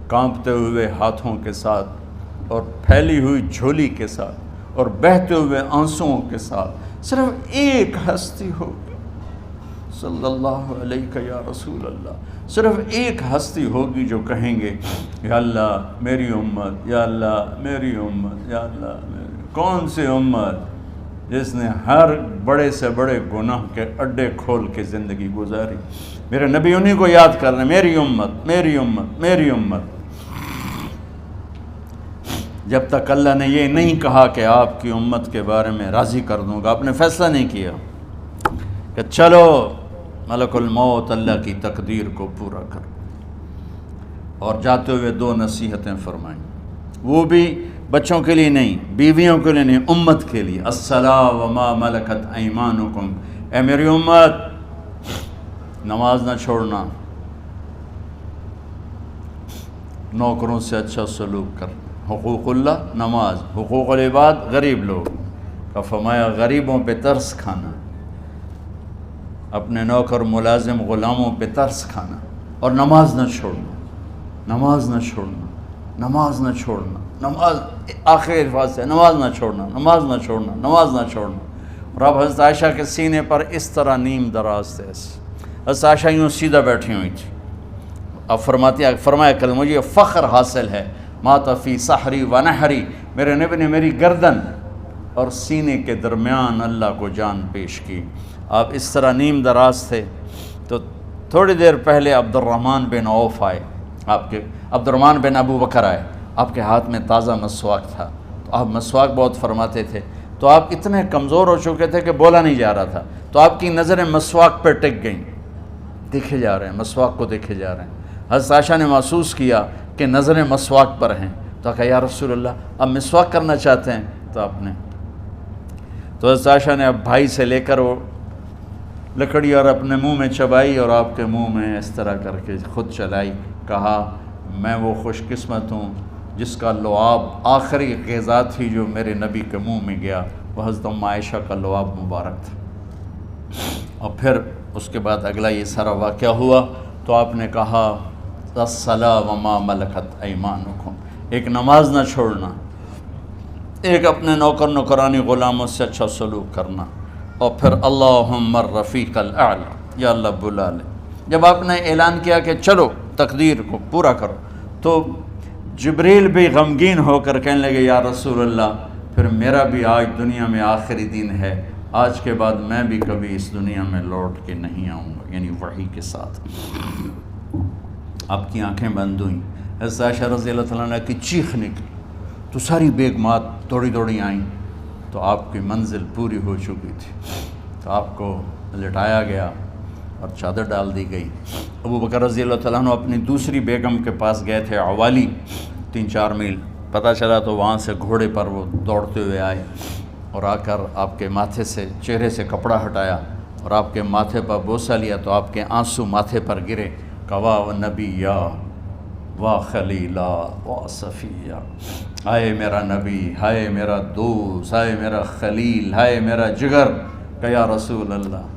کانپتے ہوئے ہاتھوں کے ساتھ، اور پھیلی ہوئی جھولی کے ساتھ، اور بہتے ہوئے آنسوؤں کے ساتھ۔ صرف ایک ہستی ہوگی، صلی اللہ علیہ یا رسول اللہ، صرف ایک ہستی ہوگی جو کہیں گے یا اللہ میری امت، یا اللہ میری امت، یا اللہ میری۔ کون سی امت؟ جس نے ہر بڑے سے بڑے گناہ کے اڈے کھول کے زندگی گزاری۔ میرے نبی انہی کو یاد کر رہے ہیں، میری امت میری امت میری امت۔ جب تک اللہ نے یہ نہیں کہا کہ آپ کی امت کے بارے میں راضی کر دوں گا، آپ نے فیصلہ نہیں کیا کہ چلو ملک الموت اللہ کی تقدیر کو پورا کر، اور جاتے ہوئے دو نصیحتیں فرمائیں، وہ بھی بچوں کے لیے نہیں، بیویوں کے لیے نہیں، امت کے لیے۔ الصلاۃ وما ملکت ایمانکم، اے میری امت نماز نہ چھوڑنا، نوکروں سے اچھا سلوک کر، حقوق اللہ نماز، حقوق العباد غریب لوگ کا فرمایا غریبوں پہ ترس کھانا، اپنے نوکر ملازم غلاموں پہ ترس کھانا، اور نماز نہ چھوڑنا، نماز نہ چھوڑنا، نماز نہ چھوڑنا، نماز آخر الفاظ سے نماز نہ چھوڑنا، نماز نہ چھوڑنا، نماز نہ چھوڑنا۔ اور اب حضرت عائشہ کے سینے پر اس طرح نیم دراز تھے، حضرت عائشہ یوں سیدھا بیٹھی ہوئی تھی۔ اب فرمایا کل مجھے فخر حاصل ہے، مات فی سحری و نحری، میرے نبی نے میری گردن اور سینے کے درمیان اللہ کو جان پیش کی۔ آپ اس طرح نیم دراز تھے تو تھوڑی دیر پہلے عبد الرحمن بن عوف آئے، آپ کے عبد الرحمن بن ابو بکر آئے، آپ کے ہاتھ میں تازہ مسواک تھا، تو آپ مسواک بہت فرماتے تھے، تو آپ اتنے کمزور ہو چکے تھے کہ بولا نہیں جا رہا تھا، تو آپ کی نظریں مسواک پہ ٹک گئیں، دیکھے جا رہے ہیں، مسواک کو دیکھے جا رہے ہیں۔ حضرت عائشہ نے محسوس کیا کہ نظریں مسواک پر ہیں، تو کہا یا رسول اللہ اب مسواک کرنا چاہتے ہیں، تو آپ نے تو حضرت عائشہ نے اب بھائی سے لے کر وہ لکڑی اور اپنے منہ میں چبائی، اور آپ کے منہ میں اس طرح کر کے خود چلائی، کہا میں وہ خوش قسمت ہوں جس کا لعاب آخری غذا تھی جو میرے نبی کے منہ میں گیا، وہ حضرت ام عائشہ کا لعاب مبارک تھا۔ اور پھر اس کے بعد اگلا یہ سارا واقعہ ہوا، تو آپ نے کہا الصلاۃ وما ملکت ایمانکم، ایک نماز نہ چھوڑنا، ایک اپنے نوکر نوکرانی غلاموں سے اچھا سلوک کرنا، اور پھر اللہم الرفیق الاعلی، یا اللہ بلا لے جب آپ نے اعلان کیا کہ چلو تقدیر کو پورا کرو، تو جبریل بھی غمگین ہو کر کہنے لگے یا رسول اللہ پھر میرا بھی آج دنیا میں آخری دن ہے، آج کے بعد میں بھی کبھی اس دنیا میں لوٹ کے نہیں آؤں گا، یعنی وحی کے ساتھ۔ آپ کی آنکھیں بند ہوئیں، حضرت عائشہ رضی اللہ تعالیٰ عنہ کی چیخ نکلی تو ساری بیگمات دوڑی آئیں، تو آپ کی منزل پوری ہو چکی تھی، تو آپ کو لٹایا گیا اور چادر ڈال دی گئی۔ ابو بکر رضی اللہ تعالیٰ عنہ اپنی دوسری بیگم کے پاس گئے تھے عوالی، 3-4 میل، پتہ چلا تو وہاں سے گھوڑے پر وہ دوڑتے ہوئے آئے اور آ کر آپ کے ماتھے سے چہرے سے کپڑا ہٹایا اور آپ کے ماتھے پر بوسہ لیا، تو آپ کے آنسو ماتھے پر گرے، کوا و نبیہ وا خلیلہ وا صفیہ، ہائے میرا نبی، ہائے میرا دوست، ہائے میرا خلیل، ہائے میرا جگر، کہ یا رسول اللہ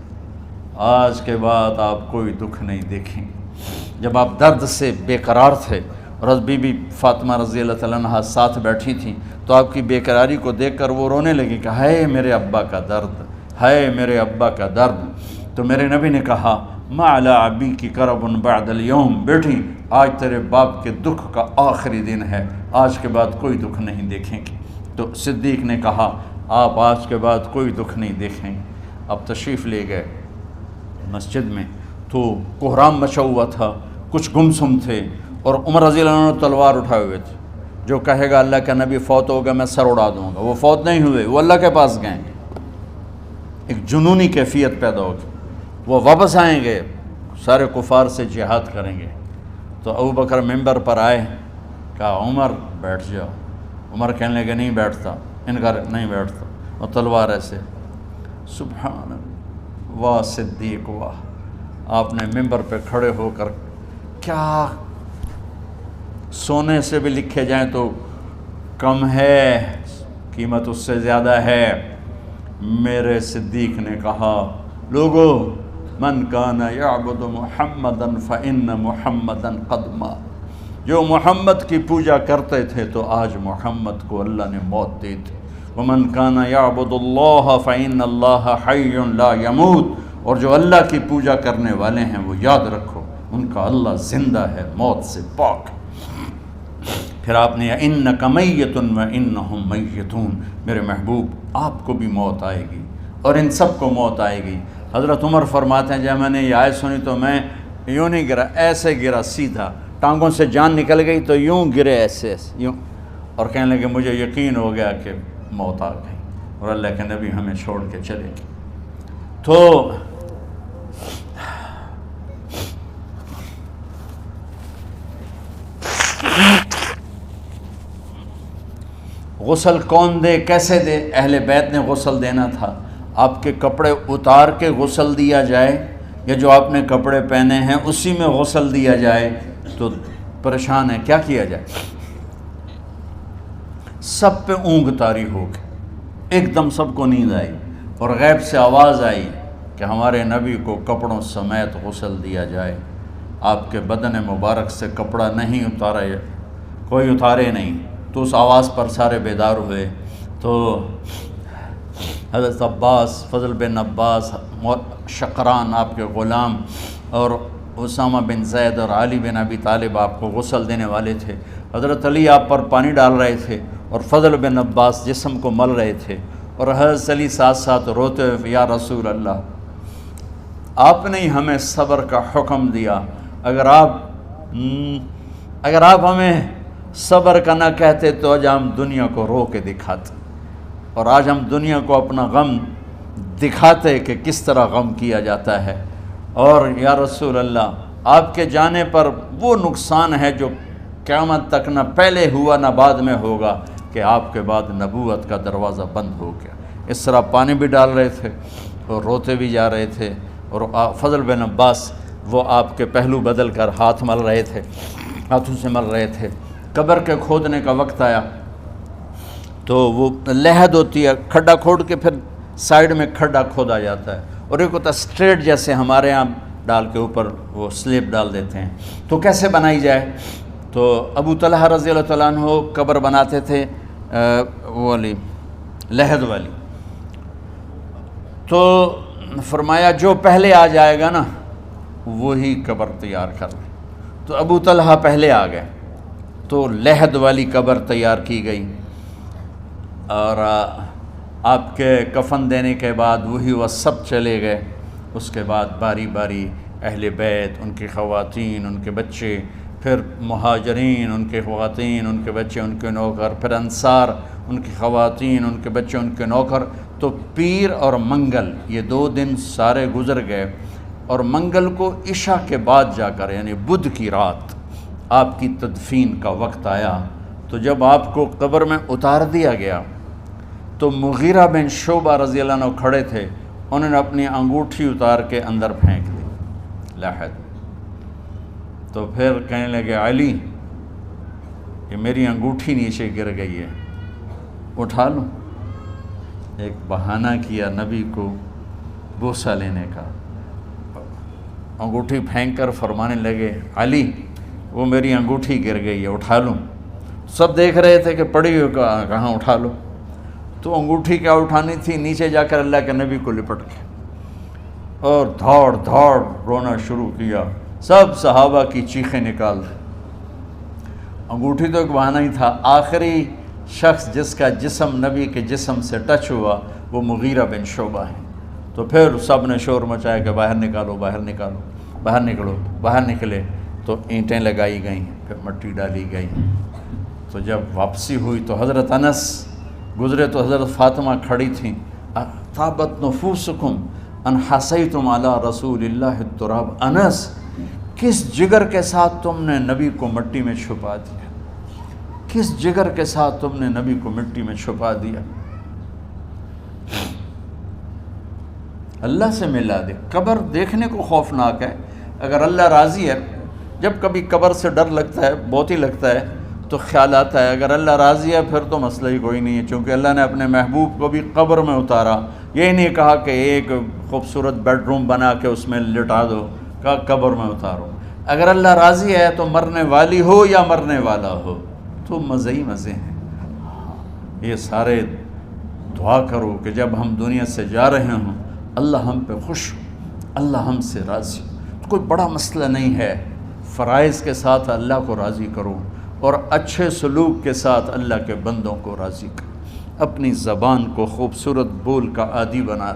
آج کے بعد آپ کوئی دکھ نہیں دیکھیں گے۔ جب آپ درد سے بے قرار تھے اور بی بی فاطمہ رضی اللہ تعالیٰ عنہ ساتھ بیٹھی تھیں، تو آپ کی بے قراری کو دیکھ کر وہ رونے لگی کہ ہائے میرے ابا کا درد، ہائے میرے ابا کا درد۔ تو میرے نبی نے کہا ما علی ابی کی کرب بعد اليوم، بیٹی آج تیرے باپ کے دکھ کا آخری دن ہے، آج کے بعد کوئی دکھ نہیں دیکھیں گے۔ تو صدیق نے کہا آپ آج کے بعد کوئی دکھ نہیں دیکھیں گے۔ اب تشریف لے گئے مسجد میں، تو کوہرام مچا ہوا تھا، کچھ گمسم تھے، اور عمر رضی اللہ عنہ تلوار اٹھائے ہوئے تھے، جو کہے گا اللہ کا نبی فوت ہوگا میں سر اڑا دوں گا، وہ فوت نہیں ہوئے، وہ اللہ کے پاس گئے، ایک جنونی کیفیت پیدا ہوگی، وہ واپس آئیں گے، سارے کفار سے جہاد کریں گے۔ تو ابو بکر ممبر پر آئے، کہا عمر بیٹھ جاؤ، عمر کہنے لگے نہیں بیٹھتا، انکار نہیں بیٹھتا، اور تلوار ایسے، سبحان اللہ، واہ صدیق واہ۔ آپ نے ممبر پہ کھڑے ہو کر، کیا سونے سے بھی لکھے جائیں تو کم ہے، قیمت اس سے زیادہ ہے۔ میرے صدیق نے کہا لوگو من کان یعبد محمدا فإن محمدا قد مات، جو محمد کی پوجا کرتے تھے تو آج محمد کو اللہ نے موت دی تھی۔ ومن کان یعبد اللہ فإن اللہ حی لا یموت، اور جو اللہ کی پوجا کرنے والے ہیں وہ یاد رکھو ان کا اللہ زندہ ہے، موت سے پاک۔ پھر آپ نے انک میت وانہم میتون، میرے محبوب آپ کو بھی موت آئے گی اور ان سب کو موت آئے گی۔ حضرت عمر فرماتے ہیں جب میں نے یہ آیت سنی تو میں یوں نہیں گرا، ایسے گرا سیدھا، ٹانگوں سے جان نکل گئی تو یوں گرے ایسے یوں، اور کہنے لگے مجھے یقین ہو گیا کہ موت آ گئی اور اللہ کے نبی ہمیں چھوڑ کے چلے گئے۔ تو غسل کون دے، کیسے دے؟ اہل بیت نے غسل دینا تھا۔ آپ کے کپڑے اتار کے غسل دیا جائے یا جو آپ نے کپڑے پہنے ہیں اسی میں غسل دیا جائے؟ تو پریشان ہے، کیا کیا جائے؟ سب پہ اونگ طاری ہو گئی، ایک دم سب کو نیند آئی اور غیب سے آواز آئی کہ ہمارے نبی کو کپڑوں سمیت غسل دیا جائے۔ آپ کے بدن مبارک سے کپڑا نہیں اتارا، کوئی اتارے نہیں۔ تو اس آواز پر سارے بیدار ہوئے۔ تو حضرت عباس، فضل بن عباس، شقران آپ کے غلام، اور اسامہ بن زید اور علی بن ابی طالب آپ کو غسل دینے والے تھے۔ حضرت علی آپ پر پانی ڈال رہے تھے اور فضل بن عباس جسم کو مل رہے تھے، اور حضرت علی ساتھ ساتھ روتے ہوئے یا رسول اللہ آپ نے ہی ہمیں صبر کا حکم دیا، اگر آپ ہمیں صبر کا نہ کہتے تو آج ہم دنیا کو رو کے دکھاتے، اور آج ہم دنیا کو اپنا غم دکھاتے کہ کس طرح غم کیا جاتا ہے۔ اور یا رسول اللہ آپ کے جانے پر وہ نقصان ہے جو قیامت تک نہ پہلے ہوا نہ بعد میں ہوگا، کہ آپ کے بعد نبوت کا دروازہ بند ہو گیا۔ اس طرح پانی بھی ڈال رہے تھے اور روتے بھی جا رہے تھے، اور فضل بن عباس وہ آپ کے پہلو بدل کر ہاتھ مل رہے تھے، ہاتھوں سے مل رہے تھے۔ قبر کے کھودنے کا وقت آیا تو وہ لحد ہوتی ہے، کھڈا کھود کے پھر سائیڈ میں کھڈا کھودا جاتا ہے، اور ایک ہوتا اسٹریٹ جیسے ہمارے ہاں ڈال کے اوپر وہ سلیب ڈال دیتے ہیں۔ تو کیسے بنائی جائے؟ تو ابو طلحہ رضی اللہ تعالیٰ عنہ قبر بناتے تھے وہ والی لحد والی۔ تو فرمایا جو پہلے آ جائے گا نا وہی قبر تیار کر لیں۔ تو ابو طلحہ پہلے آ گئے، تو لحد والی قبر تیار کی گئی، اور آپ کے کفن دینے کے بعد وہی وہ سب چلے گئے۔ اس کے بعد باری باری اہل بیت، ان کی خواتین، ان کے بچے، پھر مہاجرین، ان کے خواتین، ان کے بچے، ان کے نوکر، پھر انصار، ان کی خواتین، ان کے بچے، ان کے نوکر۔ تو پیر اور منگل یہ 2 دن سارے گزر گئے، اور منگل کو عشاء کے بعد جا کر یعنی بدھ کی رات آپ کی تدفین کا وقت آیا۔ تو جب آپ کو قبر میں اتار دیا گیا تو مغیرہ بن شعبہ رضی اللہ عنہ کھڑے تھے، انہوں نے اپنی انگوٹھی اتار کے اندر پھینک دی لحد۔ تو پھر کہنے لگے علی کہ میری انگوٹھی نیچے گر گئی ہے، اٹھا لوں۔ ایک بہانہ کیا نبی کو بوسہ لینے کا، انگوٹھی پھینک کر فرمانے لگے علی وہ میری انگوٹھی گر گئی ہے، اٹھا لوں۔ سب دیکھ رہے تھے کہ پڑی ہو کہاں، اٹھا لو۔ تو انگوٹھی کیا اٹھانی تھی، نیچے جا کر اللہ کے نبی کو لپٹ کے اور دھاڑ دھاڑ رونا شروع کیا۔ سب صحابہ کی چیخیں نکال دی۔ انگوٹھی تو ایک بہانہ ہی تھا، آخری شخص جس کا جسم نبی کے جسم سے ٹچ ہوا وہ مغیرہ بن شعبہ ہیں۔ تو پھر سب نے شور مچایا کہ باہر نکالو، باہر نکالو، باہر نکلو، باہر نکلے۔ تو اینٹیں لگائی گئیں، پھر مٹی ڈالی گئی۔ تو جب واپسی ہوئی تو حضرت انس گزرے تو حضرت فاطمہ کھڑی تھیں، طابت نفوسکم ان حسیتم علی رسول اللہ التراب۔ انس کس جگر کے ساتھ تم نے نبی کو مٹی میں چھپا دیا، کس جگر کے ساتھ تم نے نبی کو مٹی میں چھپا دیا۔ اللہ سے ملا دے۔ قبر دیکھنے کو خوفناک ہے، اگر اللہ راضی ہے، جب کبھی قبر سے ڈر لگتا ہے، بہت ہی لگتا ہے، تو خیال آتا ہے اگر اللہ راضی ہے پھر تو مسئلہ ہی کوئی نہیں ہے، چونکہ اللہ نے اپنے محبوب کو بھی قبر میں اتارا۔ یہ نہیں کہا کہ ایک خوبصورت بیڈ روم بنا کے اس میں لٹا دو، کہا قبر میں اتارو۔ اگر اللہ راضی ہے تو مرنے والی ہو یا مرنے والا ہو تو مزے ہی مزے ہیں۔ یہ سارے دعا کرو کہ جب ہم دنیا سے جا رہے ہوں اللہ ہم پہ خوش ہو، اللہ ہم سے راضی ہو۔ کوئی بڑا مسئلہ نہیں ہے، فرائض کے ساتھ اللہ کو راضی کرو اور اچھے سلوک کے ساتھ اللہ کے بندوں کو راضی کرو۔ اپنی زبان کو خوبصورت بول کا عادی بنا،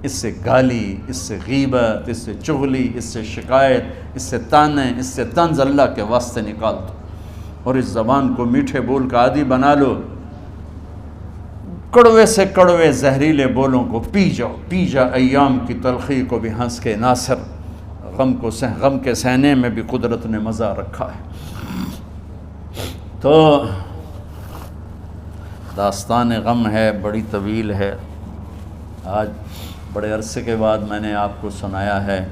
اس سے گالی، اس سے غیبت، اس سے چغلی، اس سے شکایت، اس سے تانے، اس سے طنز اللہ کے واسطے نکال دو، اور اس زبان کو میٹھے بول کا عادی بنا لو۔ کڑوے سے کڑوے زہریلے بولوں کو پی جاؤ، پی جا ایام کی تلخی کو بھی ہنس کے ناصر، غم کے سہنے میں بھی قدرت نے مزہ رکھا ہے۔ تو داستان غم ہے، بڑی طویل ہے، آج بڑے عرصے کے بعد میں نے آپ کو سنایا ہے،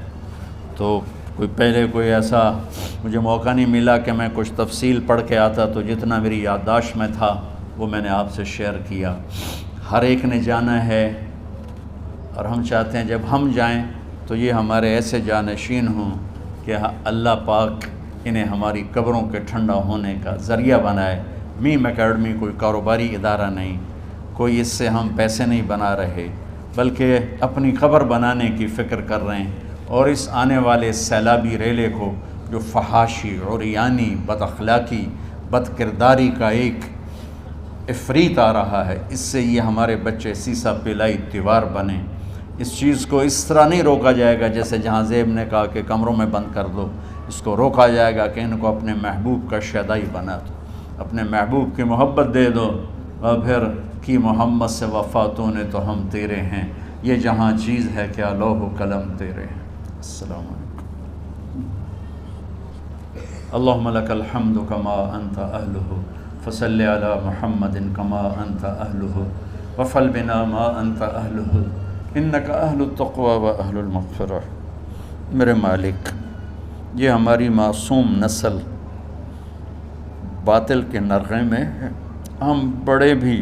تو کوئی ایسا مجھے موقع نہیں ملا کہ میں کچھ تفصیل پڑھ کے آتا، تو جتنا میری یادداشت میں تھا وہ میں نے آپ سے شیئر کیا۔ ہر ایک نے جانا ہے، اور ہم چاہتے ہیں جب ہم جائیں تو یہ ہمارے ایسے جانشین ہوں کہ اللہ پاک انہیں ہماری قبروں کے ٹھنڈا ہونے کا ذریعہ بنائے۔ میم اکیڈمی کوئی کاروباری ادارہ نہیں، کوئی اس سے ہم پیسے نہیں بنا رہے، بلکہ اپنی قبر بنانے کی فکر کر رہے ہیں، اور اس آنے والے سیلابی ریلے کو جو فحاشی، عریانی، بد اخلاقی، بد کرداری کا ایک افریت آ رہا ہے، اس سے یہ ہمارے بچے سیسا پلائی دیوار بنیں۔ اس چیز کو اس طرح نہیں روکا جائے گا جیسے جہاں زیب نے کہا کہ کمروں میں بند کر دو، اس کو روکا جائے گا کہ ان کو اپنے محبوب کا شیدائی بنا دو، اپنے محبوب کی محبت دے دو، اور پھر کی محمد سے وفاتوں نے تو ہم تیرے ہیں، یہ جہاں چیز ہے کیا لوح و قلم تیرے ہیں۔ السلام علیکم۔ اللہم لک الحمد کما انت اہلہ، فصل علی محمد کما انت اہلہ، وفعل بنا ما انت اہلہ، انک اہل التقوی و اہل المغفرہ۔ میرے مالک، یہ ہماری معصوم نسل باطل کے نرغے میں ہے، ہم بڑے بھی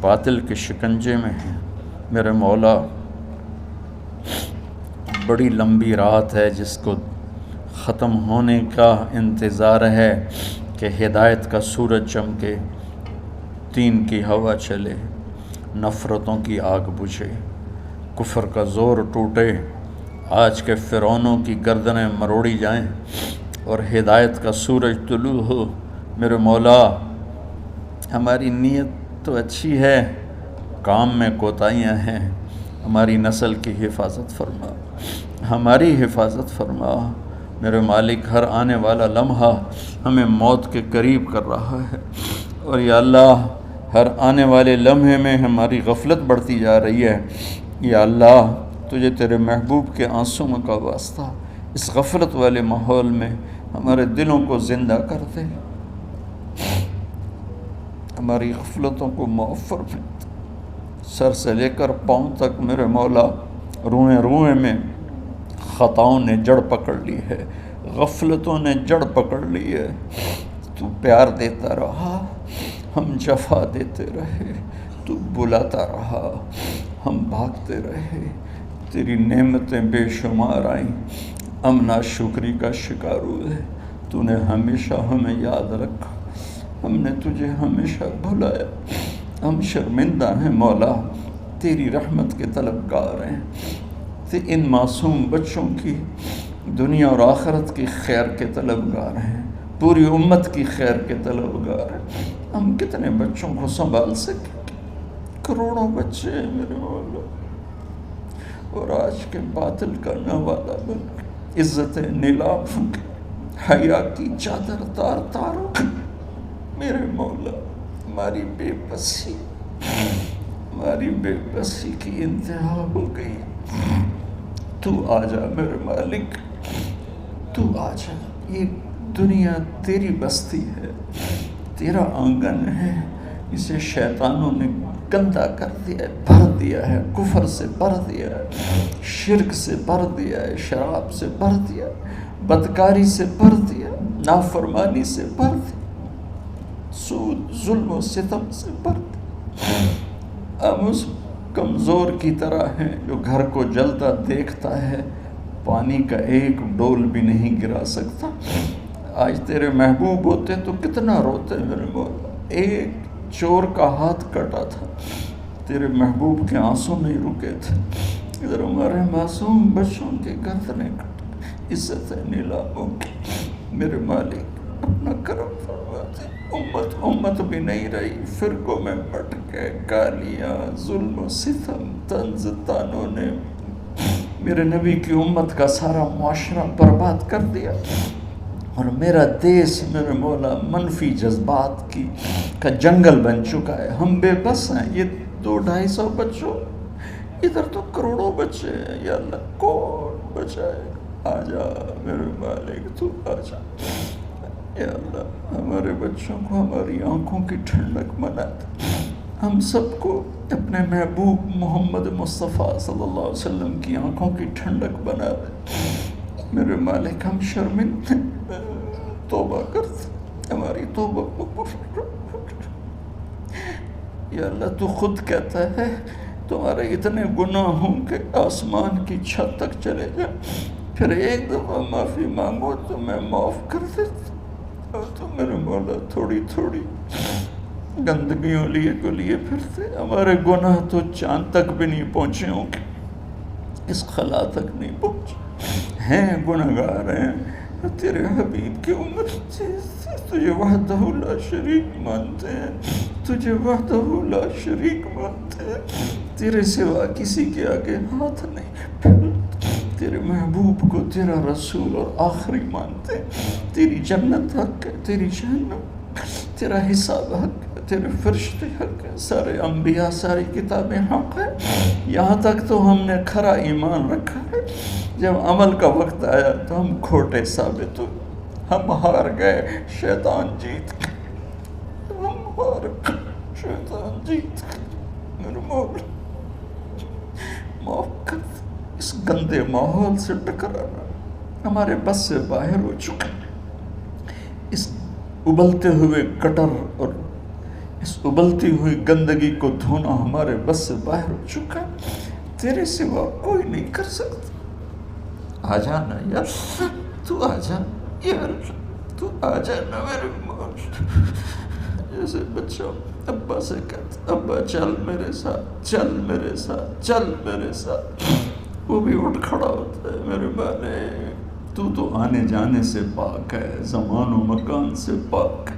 باطل کے شکنجے میں ہیں۔ میرے مولا، بڑی لمبی رات ہے جس کو ختم ہونے کا انتظار ہے کہ ہدایت کا سورج چمکے، دین کی ہوا چلے، نفرتوں کی آگ بجھے، کفر کا زور ٹوٹے، آج کے فرعونوں کی گردنیں مروڑی جائیں اور ہدایت کا سورج طلوع ہو۔ میرے مولا ہماری نیت تو اچھی ہے، کام میں کوتاہیاں ہیں، ہماری نسل کی حفاظت فرما، ہماری حفاظت فرما۔ میرے مالک ہر آنے والا لمحہ ہمیں موت کے قریب کر رہا ہے، اور یا اللہ ہر آنے والے لمحے میں ہماری غفلت بڑھتی جا رہی ہے۔ یا اللہ تجھے تیرے محبوب کے آنسوں کا واسطہ اس غفلت والے ماحول میں ہمارے دلوں کو زندہ کر دے، ہماری غفلتوں کو معاف فرما۔ سر سے لے کر پاؤں تک میرے مولا روئیں روئیں میں خطاؤں نے جڑ پکڑ لی ہے، غفلتوں نے جڑ پکڑ لی ہے۔ تو پیار دیتا رہا، ہم جفا دیتے رہے، تو بلاتا رہا، ہم بھاگتے رہے۔ تیری نعمتیں بے شمار آئیں، ہم ناشکری کا شکار ہوئے۔ تو نے ہمیشہ ہمیں یاد رکھا، ہم نے تجھے ہمیشہ بھلایا۔ ہم شرمندہ ہیں مولا، تیری رحمت کے طلبگار ہیں، ان معصوم بچوں کی دنیا اور آخرت کی خیر کے طلبگار ہیں، پوری امت کی خیر کے طلبگار ہیں۔ ہم کتنے بچوں کو سنبھال سکیں؟ کروڑوں بچے ہیں میرے مولا، اور آج کے باطل کا نوالا بن کے عزت نیلام کے حیا کی چادر تار تار ہو گئی۔ میرے مولا ہماری بے بسی کی انتہا ہو گئی۔ تو آجا میرے مالک، تو آجا۔ یہ دنیا تیری بستی ہے، تیرا آنگن ہے، اسے شیطانوں نے گندا کر دیا ہے، بھر دیا ہے، کفر سے بھر دیا ہے، شرک سے بھر دیا ہے، شراب سے بھر دیا ہے، بدکاری سے بھر دیا ہے، نافرمانی سے بھر دیا، سود ظلم و ستم سے بھر دیا۔ ہم اس کمزور کی طرح ہیں جو گھر کو جلتا دیکھتا ہے، پانی کا ایک ڈول بھی نہیں گرا سکتا۔ آج تیرے محبوب ہوتے تو کتنا روتے میرے مولا۔ ایک چور کا ہاتھ کٹا تھا، تیرے محبوب کے آنسوں نہیں رکے تھے۔ ادھر ہمارے معصوم بچوں کے گردنیں کٹ، عزت نیلاموں کی۔ میرے مالک اپنا کرم فرما دے۔ امت بھی نہیں رہی، فرقوں میں بٹ گئے، گالیاں، ظلم و ستم، طنز تانوں نے میرے نبی کی امت کا سارا معاشرہ برباد کر دیا، اور میرا دیس میرے مولا منفی جذبات کا جنگل بن چکا ہے۔ ہم بے بس ہیں، یہ 200-250 بچوں، ادھر تو کروڑوں بچے ہیں۔ یا اللہ کون بچائے؟ آجا میرے مالک، تو آجا۔ یا اللہ ہمارے بچوں کو ہماری آنکھوں کی ٹھنڈک بنا دے، ہم سب کو اپنے محبوب محمد مصطفیٰ صلی اللہ علیہ وسلم کی آنکھوں کی ٹھنڈک بنا دے۔ میرے مالک ہم شرمندہ، توبہ کرتے، ہماری توبہ قبول۔ یا اللہ تو خود کہتا ہے تمہارے اتنے گناہ ہوں کہ آسمان کی چھت تک چلے جائیں، پھر ایک دفعہ معافی مانگو تو میں معاف کر دیتا۔ اور تو میرے مولا تھوڑی تھوڑی گندگیوں لیے پھرتے، ہمارے گناہ تو چاند تک بھی نہیں پہنچے ہوں گے، اس خلا تک نہیں پہنچے ہیں، گنہگار ہیں، تیرے حبیب کی امت تجھے وحدہ لا شریک مانتے ہیں، تجھے وحدہ لا شریک مانتے ہیں، تیرے سوا کسی کے آگے ہاتھ نہیں پھیلتے، تیرے محبوب کو تیرا رسول اور آخری مانتے ہیں۔ تیری جنت حق ہے، تیری جہنم، تیرا حساب حق ہے، تیرے فرشتے حق ہے، سارے انبیاء، ساری کتابیں حق ہے۔ یہاں تک تو ہم نے کھرا ایمان رکھا ہے، جب عمل کا وقت آیا تو ہم کھوٹے ثابت ہوئے، ہم ہار گئے، شیطان جیت گئے، ہم ہار گئے، شیطان جیت گئے۔ میرے مولا معاف کر دے، اس گندے ماحول سے ٹکرانا ہمارے بس سے باہر ہو چکا ہے، اس ابلتے ہوئے گٹر اور اس ابلتی ہوئی گندگی کو دھونا ہمارے بس سے باہر ہو چکا ہے، تیرے سوا کوئی نہیں کر سکتا۔ آ جانا یار، تو آ جا یار، تو آ جانا میرے مولا۔ جیسے بچہ ابا سے کہتا، ابا چل میرے ساتھ، چل میرے ساتھ، چل میرے ساتھ، وہ بھی اٹھ کھڑا ہوتا ہے، میرے مالک تو آنے جانے سے پاک ہے، زمان و مکان سے پاک ہے،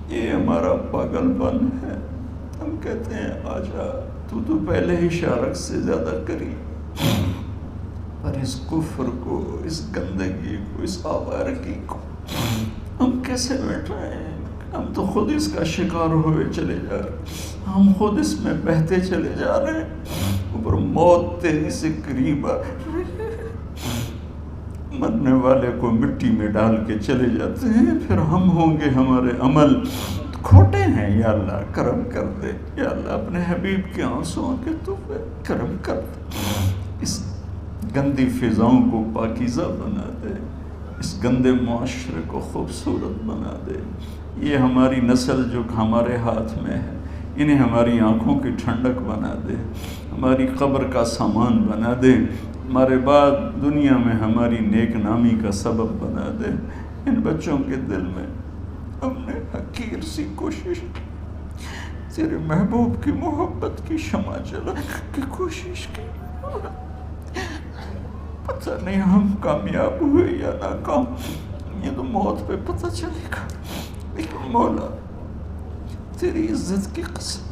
یہ ہمارا پاگل پن ہے۔ ہم کہتے ہیں آجا، تو پہلے ہی شارک سے زیادہ قریب، پر اس کفر کو، اس گندگی کو، اس آوارگی کو ہم کیسے بیٹھائیں؟ ہم تو خود اس کا شکار ہوئے چلے جا رہے ہیں، ہم خود اس میں بہتے چلے جا رہے ہیں، اوپر موت تیزی سے قریب آ رہی ہے، مرنے والے کو مٹی میں ڈال کے چلے جاتے ہیں، پھر ہم ہوں گے ہمارے عمل کھوٹے ہیں۔ یا اللہ کرم کر دے، یا اللہ اپنے حبیب کے آنسوؤں کے تو کرم کر دے، اس گندی فضاؤں کو پاکیزہ بنا دے، اس گندے معاشرے کو خوبصورت بنا دے۔ یہ ہماری نسل جو ہمارے ہاتھ میں ہے، انہیں ہماری آنکھوں کی ٹھنڈک بنا دے، ہماری قبر کا سامان بنا دے، ہمارے بعد دنیا میں ہماری نیک نامی کا سبب بنا دے۔ ان بچوں کے دل میں ہم نے حقیر سی کوشش تیرے محبوب کی محبت کی شمع جلا کی کوشش کی، پتہ نہیں ہم کامیاب ہوئے یا ناکام، یہ تو موت پہ پتہ چلے گا، لیکن مولا تیری عزت کی قسم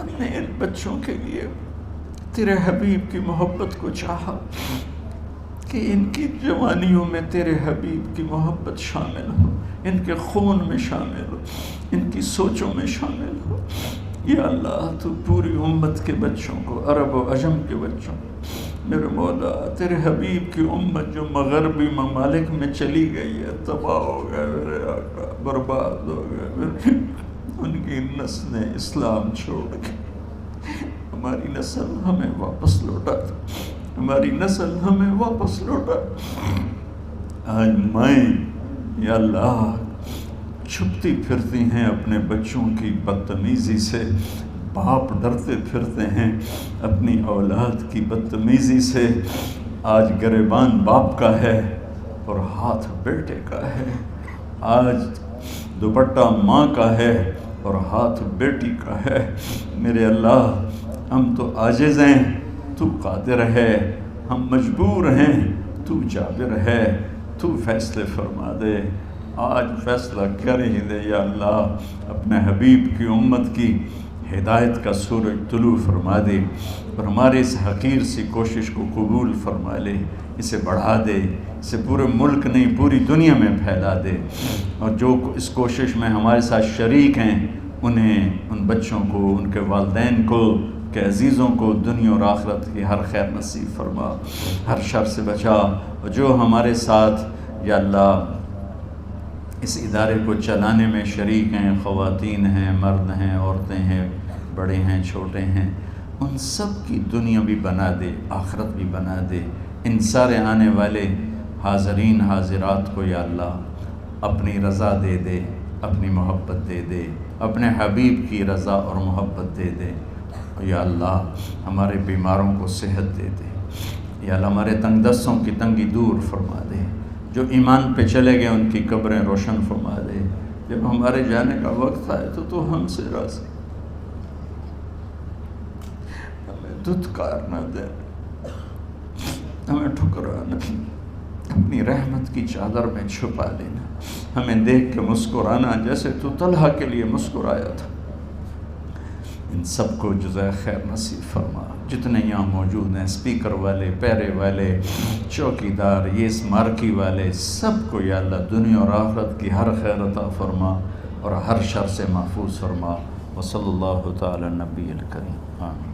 ہم نے ان بچوں کے لیے تیرے حبیب کی محبت کو چاہا کہ ان کی جوانیوں میں تیرے حبیب کی محبت شامل ہو، ان کے خون میں شامل ہو، ان کی سوچوں میں شامل ہو۔ یا اللہ تو پوری امت کے بچوں کو، عرب و عجم کے بچوں کو، میرے مولا تیرے حبیب کی امت جو مغربی ممالک میں چلی گئی ہے، تباہ ہو گئے میرے آقا، برباد ہو گئے، ان کی نسلیں اسلام چھوڑ کے، ہماری نسل ہمیں واپس لوٹا دے، ہماری نسل ہمیں واپس لوٹا۔ آج مائیں یا اللہ چھپتی پھرتی ہیں اپنے بچوں کی بدتمیزی سے، باپ ڈرتے پھرتے ہیں اپنی اولاد کی بدتمیزی سے۔ آج گریبان باپ کا ہے اور ہاتھ بیٹے کا ہے، آج دوپٹہ ماں کا ہے اور ہاتھ بیٹی کا ہے۔ میرے اللہ ہم تو عاجز ہیں، تو قادر ہے، ہم مجبور ہیں، تو جابر ہے، تو فیصلے فرما دے۔ آج فیصلہ کر ہی دے یا اللہ، اپنے حبیب کی امت کی ہدایت کا سورج طلوع فرما دے، اور ہمارے اس حقیر سی کوشش کو قبول فرما لے، اسے بڑھا دے، اسے پورے ملک نہیں پوری دنیا میں پھیلا دے، اور جو اس کوشش میں ہمارے ساتھ شریک ہیں انہیں، ان بچوں کو، ان کے والدین کو، کہ عزیزوں کو دنیا اور آخرت کی ہر خیر نصیب فرما، ہر شر سے بچا۔ اور جو ہمارے ساتھ یا اللہ اس ادارے کو چلانے میں شریک ہیں، خواتین ہیں، مرد ہیں، عورتیں ہیں، بڑے ہیں، چھوٹے ہیں، ان سب کی دنیا بھی بنا دے، آخرت بھی بنا دے۔ ان سارے آنے والے حاضرین حاضرات کو یا اللہ اپنی رضا دے دے، اپنی محبت دے دے، اپنے حبیب کی رضا اور محبت دے دے۔ یا اللہ ہمارے بیماروں کو صحت دے دے، یا اللہ ہمارے تنگ دستوں کی تنگی دور فرما دے، جو ایمان پہ چلے گئے ان کی قبریں روشن فرما دے۔ جب ہمارے جانے کا وقت آئے تو ہم سے راضی، ہمیں دھتکار نہ دے، ہمیں ٹھکرانا، اپنی رحمت کی چادر میں چھپا لینا، ہمیں دیکھ کے مسکرانا جیسے تو طلحہ کے لیے مسکرایا تھا۔ ان سب کو جزائے خیر نصیب فرما۔ جتنے یہاں موجود ہیں، اسپیکر والے، پیرے والے، چوکیدار، یہ اس مارکی والے، سب کو یا اللہ دنیا اور آخرت کی ہر خیر عطا فرما اور ہر شر سے محفوظ فرما۔ وصلی اللہ تعالی نبی الکریم، آمین۔